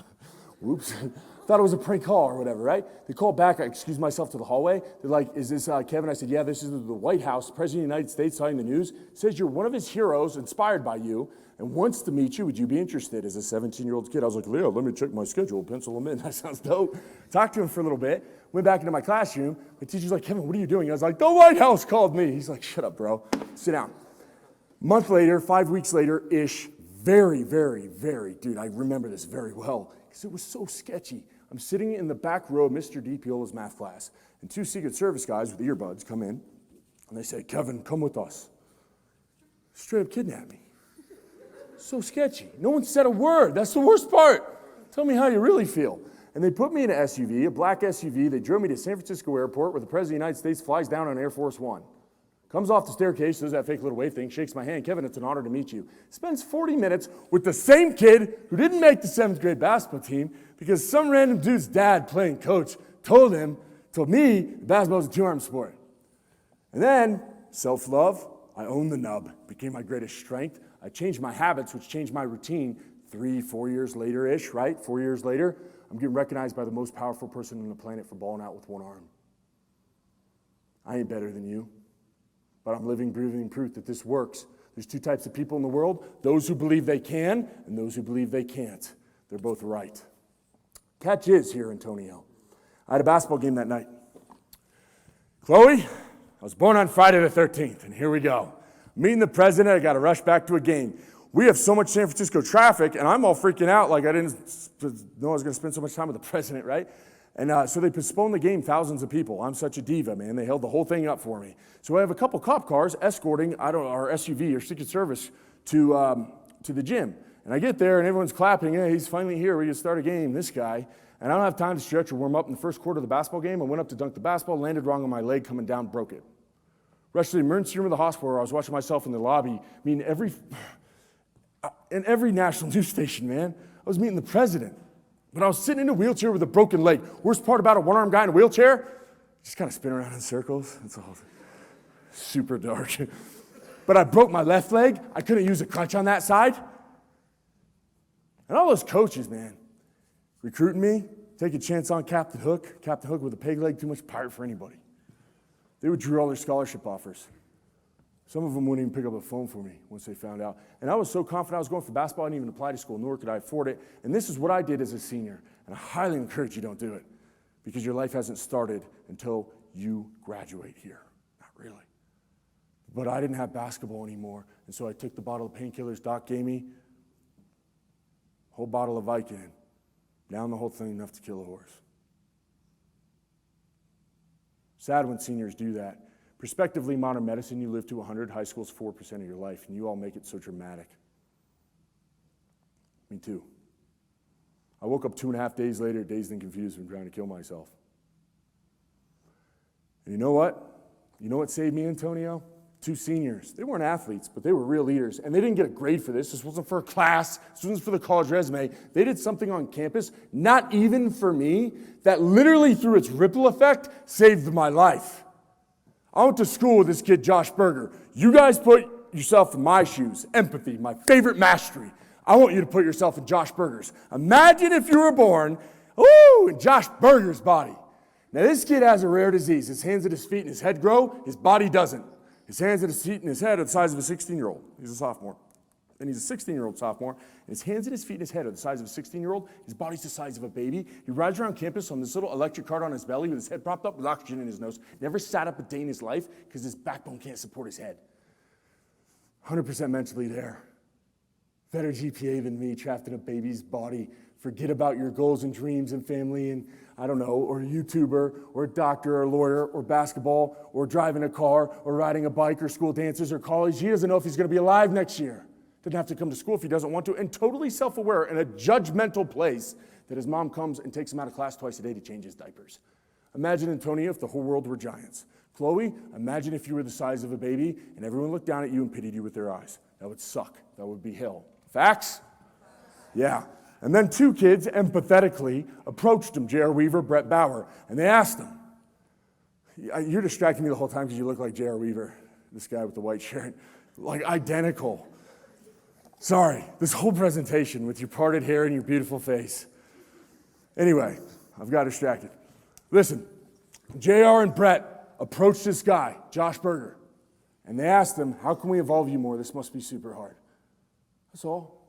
Whoops. Thought it was a prank call or whatever, right? They called back. I excused myself to the hallway. They're like, is this Kevin? I said, yeah, this is the White House. The President of the United States saw in the news. Says you're one of his heroes, inspired by you, and wants to meet you. Would you be interested? As a 17-year-old kid, I was like, Leo, let me check my schedule, pencil him in. That sounds dope. Talked to him for a little bit. Went back into my classroom. My teacher's like, Kevin, what are you doing? I was like, the White House called me. He's like, shut up, bro. Sit down. Month later, 5 weeks later-ish, very, very, very, dude, I remember this very well because it was so sketchy. I'm sitting in the back row of Mr. D. Piola's math class, and two Secret Service guys with earbuds come in, And they say, Kevin, come with us. Straight up kidnapped me. So sketchy. No one said a word. That's the worst part. Tell me how you really feel. And they put me in an SUV, a black SUV. They drove me to San Francisco Airport where the President of the United States flies down on Air Force One. Comes off the staircase, does that fake little wave thing, shakes my hand. Kevin, it's an honor to meet you. Spends 40 minutes with the same kid who didn't make the 7th grade basketball team because some random dude's dad playing coach told me basketball was a two-arm sport. And then, self-love, I owned the nub, became my greatest strength. I changed my habits, which changed my routine 3-4 years later-ish, right? 4 years later, I'm getting recognized by the most powerful person on the planet for balling out with one arm. I ain't better than you, but I'm living, breathing proof that this works. There's 2 types of people in the world, those who believe they can and those who believe they can't. They're both right. Catch is here, Antonio. I had a basketball game that night. Chloe, I was born on Friday the 13th, and here we go. Meeting the president, I got to rush back to a game. We have so much San Francisco traffic, and I'm all freaking out like I didn't know I was going to spend so much time with the president, right? And so they postponed the game, thousands of people. I'm such a diva, man. They held the whole thing up for me. So I have a couple cop cars escorting our SUV or Secret Service to the gym. And I get there, and everyone's clapping. Hey, he's finally here. We can start a game, this guy. And I don't have time to stretch or warm up in the first quarter of the basketball game. I went up to dunk the basketball, landed wrong on my leg, coming down, broke it. Rushed to the emergency room of the hospital where I was watching myself in the lobby, meeting in every national news station, man. I was meeting the president. But I was sitting in a wheelchair with a broken leg. Worst part about a one-armed guy in a wheelchair, just kind of spin around in circles. It's all super dark. But I broke my left leg. I couldn't use a crutch on that side. And all those coaches, man, recruiting me, take a chance on Captain Hook. Captain Hook with a peg leg, too much pirate for anybody. They withdrew all their scholarship offers. Some of them wouldn't even pick up a phone for me once they found out. And I was so confident I was going for basketball, I didn't even apply to school, nor could I afford it. And this is what I did as a senior. And I highly encourage you don't do it because your life hasn't started until you graduate here. Not really. But I didn't have basketball anymore. And so I took the bottle of painkillers Doc gave me, whole bottle of Vicodin, down the whole thing, enough to kill a horse. Sad when seniors do that. Prospectively, modern medicine, you live to 100. High school's 4% of your life, and you all make it so dramatic. Me too. I woke up 2.5 days later, dazed and confused from trying to kill myself. And you know what? You know what saved me, Antonio? 2 seniors. They weren't athletes, but they were real leaders. And they didn't get a grade for this. This wasn't for a class. This wasn't for the college resume. They did something on campus, not even for me, that literally through its ripple effect saved my life. I went to school with this kid, Josh Berger. You guys put yourself in my shoes. Empathy, my favorite mastery. I want you to put yourself in Josh Berger's. Imagine if you were born, in Josh Berger's body. Now this kid has a rare disease. His hands and his feet and his head grow. His body doesn't. His hands and his feet and his head are the size of a 16-year-old. He's a sophomore. And he's a 16-year-old sophomore. And his hands and his feet and his head are the size of a 16-year-old. His body's the size of a baby. He rides around campus on this little electric cart on his belly with his head propped up with oxygen in his nose. Never sat up a day in his life because his backbone can't support his head. 100% mentally there. Better GPA than me, trapped in a baby's body. Forget about your goals and dreams and family and, I don't know, or a YouTuber, or a doctor, or a lawyer, or basketball, or driving a car, or riding a bike, or school dances, or college. He doesn't know if he's going to be alive next year. Doesn't have to come to school if he doesn't want to, and totally self-aware in a judgmental place that his mom comes and takes him out of class twice a day to change his diapers. Imagine, Antonio, if the whole world were giants. Chloe, imagine if you were the size of a baby and everyone looked down at you and pitied you with their eyes. That would suck. That would be hell. Facts? Yeah. And then 2 kids, empathetically, approached him, J.R. Weaver, Brett Bauer, and they asked him, you're distracting me the whole time because you look like J.R. Weaver, this guy with the white shirt, like identical. Sorry, this whole presentation with your parted hair and your beautiful face. Anyway, I've got distracted. Listen, JR and Brett approached this guy, Josh Berger, and they asked him, how can we involve you more? This must be super hard. That's all.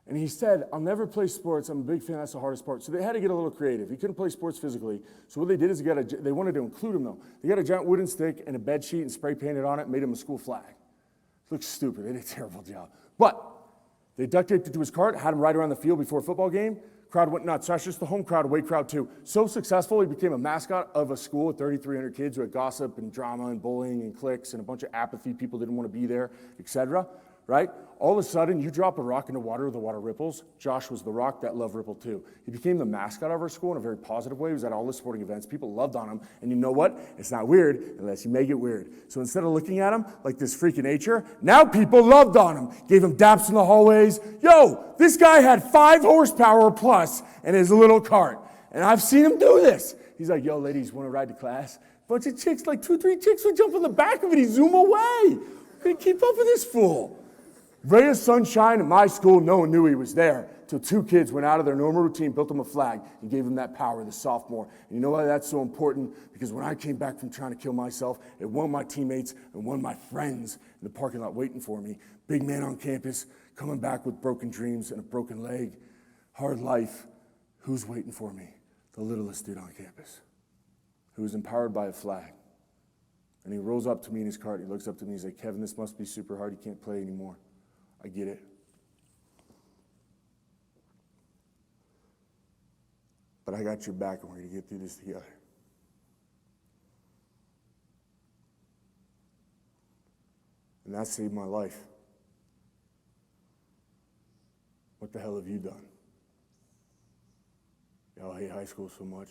And he said, I'll never play sports. I'm a big fan. That's the hardest part. So they had to get a little creative. He couldn't play sports physically. So what they did is they wanted to include him, though. They got a giant wooden stick and a bed sheet and spray painted on it and made him a school flag. It looks stupid. They did a terrible job. But They duct taped it to his cart, had him ride around the field before a football game. Crowd went nuts. Not just the home crowd, away crowd too. So successful, he became a mascot of a school with 3,300 kids who had gossip and drama and bullying and cliques and a bunch of apathy. People didn't want to be there, etc. Right? All of a sudden, you drop a rock into water, the water ripples. Josh was the rock that love rippled too. He became the mascot of our school in a very positive way. He was at all the sporting events. People loved on him. And you know what? It's not weird unless you make it weird. So instead of looking at him like this freak of nature, now people loved on him. Gave him daps in the hallways. Yo, this guy had 5 horsepower plus in his little cart. And I've seen him do this. He's like, yo, ladies, want to ride to class? Bunch of chicks, like 2, 3 chicks would jump on the back of it. He'd zoom away. Couldn't keep up with this fool. Ray of sunshine at my school, no one knew he was there till 2 kids went out of their normal routine, built him a flag, and gave him that power, the sophomore. And you know why that's so important? Because when I came back from trying to kill myself, it won my teammates and won my friends in the parking lot waiting for me. Big man on campus, coming back with broken dreams and a broken leg. Hard life. Who's waiting for me? The littlest dude on campus, who was empowered by a flag. And he rolls up to me in his cart. He looks up to me. He's like, Kevin, this must be super hard. You can't play anymore. I get it. But I got your back and we're going to get through this together. And that saved my life. What the hell have you done? Y'all hate high school so much.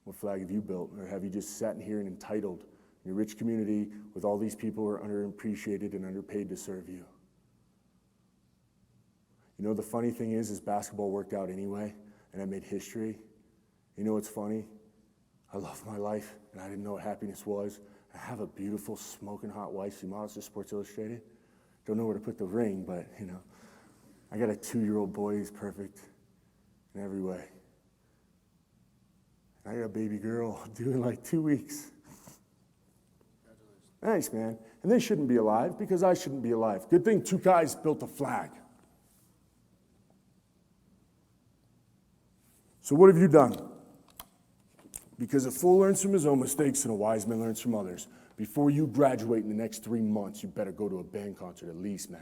What flag have you built? Or have you just sat in here and entitled in your rich community with all these people who are underappreciated and underpaid to serve you? You know, the funny thing is basketball worked out anyway, and I made history. You know what's funny? I love my life, and I didn't know what happiness was. I have a beautiful, smoking hot wife. She models for Sports Illustrated. Don't know where to put the ring, but, you know. I got a 2-year-old boy who's perfect in every way. I got a baby girl due in like 2 weeks. Thanks, man. And they shouldn't be alive because I shouldn't be alive. Good thing 2 guys built a flag. So what have you done? Because a fool learns from his own mistakes and a wise man learns from others. Before you graduate in the next 3 months, you better go to a band concert at least, man.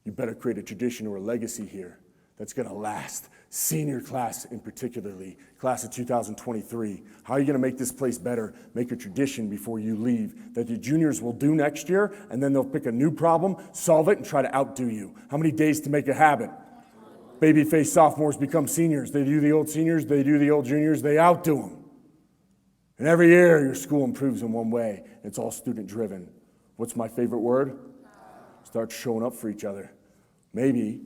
You better create a tradition or a legacy here that's going to last. Senior class in particularly, class of 2023. How are you going to make this place better? Make a tradition before you leave that the juniors will do next year, and then they'll pick a new problem, solve it, and try to outdo you. How many days to make a habit? Baby-faced sophomores become seniors. They do the old seniors, they do the old juniors, they outdo them. And every year, your school improves in one way. It's all student-driven. What's my favorite word? Start showing up for each other. Maybe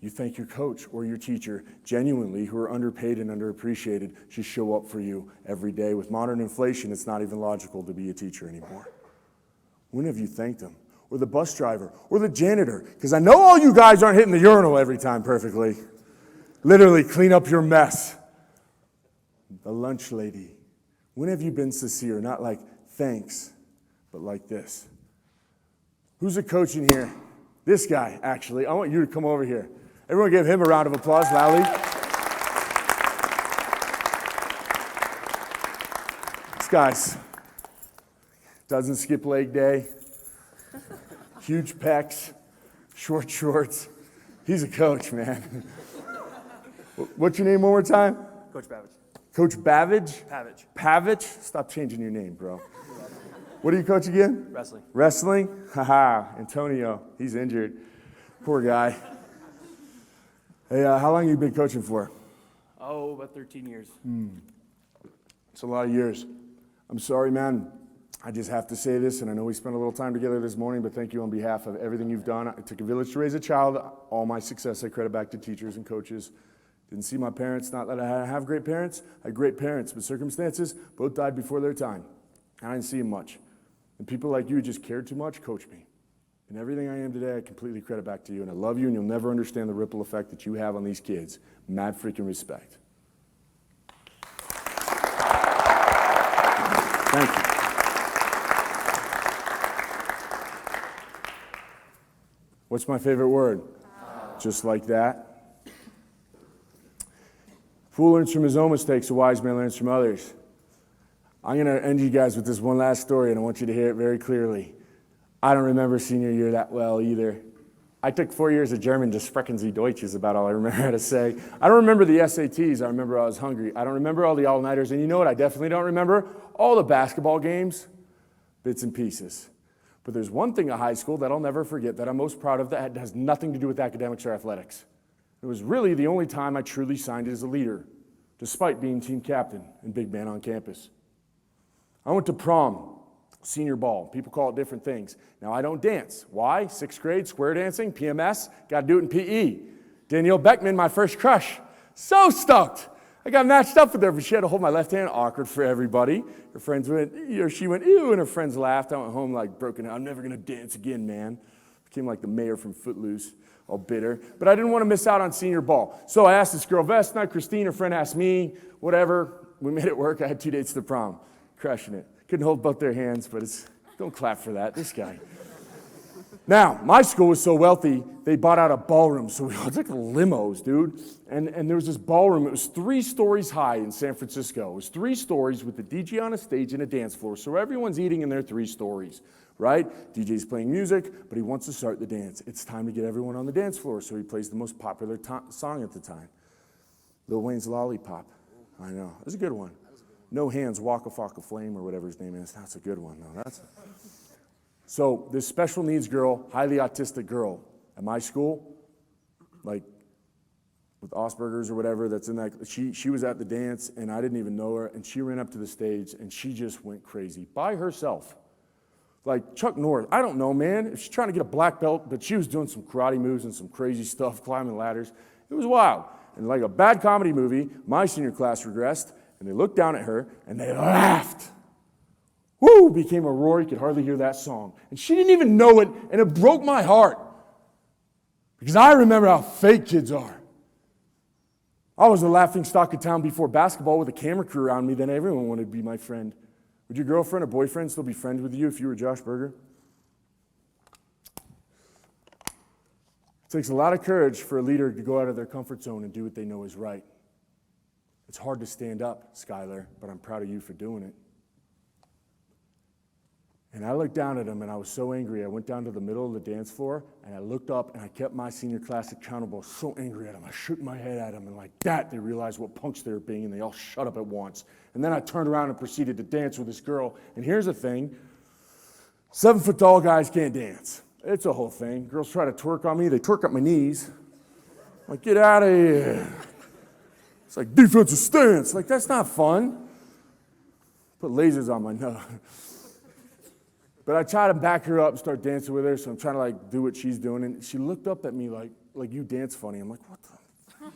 you thank your coach or your teacher genuinely, who are underpaid and underappreciated, should show up for you every day. With modern inflation, it's not even logical to be a teacher anymore. When have you thanked them? Or the bus driver, or the janitor? Because I know all you guys aren't hitting the urinal every time perfectly. Literally, clean up your mess. The lunch lady. When have you been sincere? Not like, thanks, but like this. Who's a coach in here? This guy, actually. I want you to come over here. Everyone give him a round of applause, loudly. This guy's doesn't skip leg day. Huge pecs, short shorts. He's a coach, man. What's your name one more time? Coach Babbage. Coach Babbage? Pavage. Pavage? Stop changing your name, bro. What do you coach again? Wrestling. Wrestling? Haha, Antonio. He's injured. Poor guy. Hey, how long have you been coaching for? Oh, about 13 years. It's a lot of years. I'm sorry, man. I just have to say this, and I know we spent a little time together this morning, but thank you on behalf of everything you've done. It took a village to raise a child. All my success I credit back to teachers and coaches. Didn't see my parents, not that I have great parents. I had great parents, but circumstances, both died before their time. I didn't see them much. And people like you who just cared too much coached me. And everything I am today, I completely credit back to you. And I love you, and you'll never understand the ripple effect that you have on these kids. Mad freaking respect. Thank you. What's my favorite word? Just like that. Fool learns from his own mistakes, a wise man learns from others. I'm going to end you guys with this one last story, and I want you to hear it very clearly. I don't remember senior year that well either. I took 4 years of German, just sprechen Sie Deutsch is about all I remember how to say. I don't remember the SATs. I remember I was hungry. I don't remember all the all-nighters. And you know what I definitely don't remember? All the basketball games, bits and pieces. But there's one thing at high school that I'll never forget that I'm most proud of that has nothing to do with academics or athletics. It was really the only time I truly signed as a leader, despite being team captain and big man on campus. I went to prom, senior ball. People call it different things. Now, I don't dance. Why? 6th grade, square dancing, PMS, got to do it in PE. Danielle Beckman, my first crush. So stoked. I got matched up with her, but she had to hold my left hand, awkward for everybody. Her friends went, or she went, ew, and her friends laughed. I went home like broken out. I'm never going to dance again, man. Became like the mayor from Footloose, all bitter. But I didn't want to miss out on senior ball. So I asked this girl, Vesna, Christine, her friend asked me, whatever. We made it work. I had 2 dates to prom. Crushing it. Couldn't hold both their hands, but don't clap for that, this guy. Now, my school was so wealthy, they bought out a ballroom. So it was like limos, dude. And there was this ballroom. It was 3 stories high in San Francisco. It was 3 stories with a DJ on a stage and a dance floor. So everyone's eating in their 3 stories, right? DJ's playing music, but he wants to start the dance. It's time to get everyone on the dance floor. So he plays the most popular song at the time, Lil Wayne's Lollipop. I know. It was a good one. No Hands, Waka Flocka Flame, or whatever his name is. That's a good one, though. So this special needs girl, highly autistic girl at my school, like with Asperger's or whatever, that's in that, she was at the dance, and I didn't even know her, and she ran up to the stage, and she just went crazy by herself. Like Chuck Norris, I don't know, man. If she's trying to get a black belt, but she was doing some karate moves and some crazy stuff, climbing ladders. It was wild. And like a bad comedy movie, my senior class regressed, and they looked down at her, and they laughed. Woo! Became a roar. You could hardly hear that song. And she didn't even know it, and it broke my heart. Because I remember how fake kids are. I was the laughing stock of town before basketball with a camera crew around me, then everyone wanted to be my friend. Would your girlfriend or boyfriend still be friends with you if you were Josh Berger? It takes a lot of courage for a leader to go out of their comfort zone and do what they know is right. It's hard to stand up, Skylar, but I'm proud of you for doing it. And I looked down at him, and I was so angry. I went down to the middle of the dance floor, and I looked up, and I kept my senior class accountable. So angry at him. I shook my head at him, and like that, they realized what punks they were being, and they all shut up at once. And then I turned around and proceeded to dance with this girl. And here's the thing. 7-foot-tall guys can't dance. It's a whole thing. Girls try to twerk on me. They twerk up my knees. I'm like, get out of here. It's like defensive stance. Like, that's not fun. Put lasers on my nose. But I try to back her up and start dancing with her, so I'm trying to like do what she's doing. And she looked up at me like you dance funny. I'm like, what the?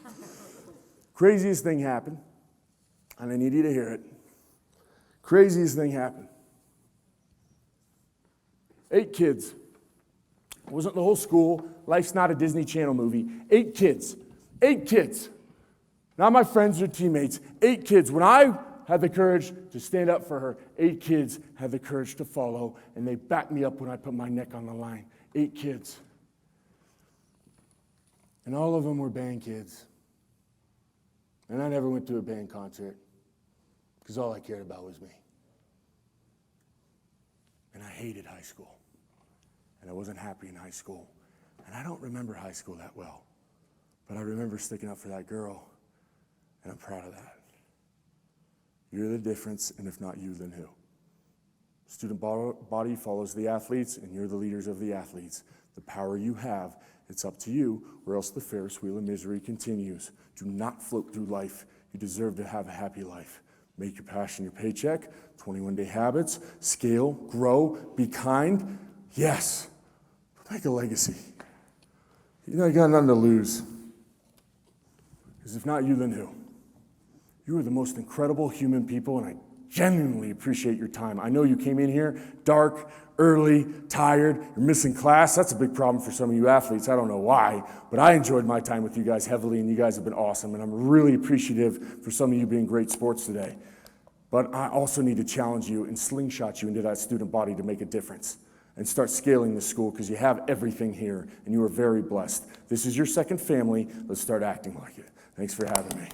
Craziest thing happened, and I need you to hear it. Craziest thing happened. 8 kids. It wasn't the whole school. Life's not a Disney Channel movie. 8 kids. 8 kids. Not my friends or teammates. 8 kids. When I had the courage to stand up for her, 8 kids had the courage to follow, and they backed me up when I put my neck on the line. 8 kids. And all of them were band kids. And I never went to a band concert because all I cared about was me. And I hated high school. And I wasn't happy in high school. And I don't remember high school that well. But I remember sticking up for that girl. And I'm proud of that. You're the difference, and if not you, then who? Student body follows the athletes, and you're the leaders of the athletes. The power you have, it's up to you, or else the Ferris wheel of misery continues. Do not float through life. You deserve to have a happy life. Make your passion your paycheck, 21-day habits, scale, grow, be kind. Yes, make a legacy. You know, you got nothing to lose. Because if not you, then who? You are the most incredible human people, and I genuinely appreciate your time. I know you came in here dark, early, tired, you're missing class. That's a big problem for some of you athletes. I don't know why, but I enjoyed my time with you guys heavily, and you guys have been awesome, and I'm really appreciative for some of you being great sports today. But I also need to challenge you and slingshot you into that student body to make a difference and start scaling the school because you have everything here, and you are very blessed. This is your second family. Let's start acting like it. Thanks for having me.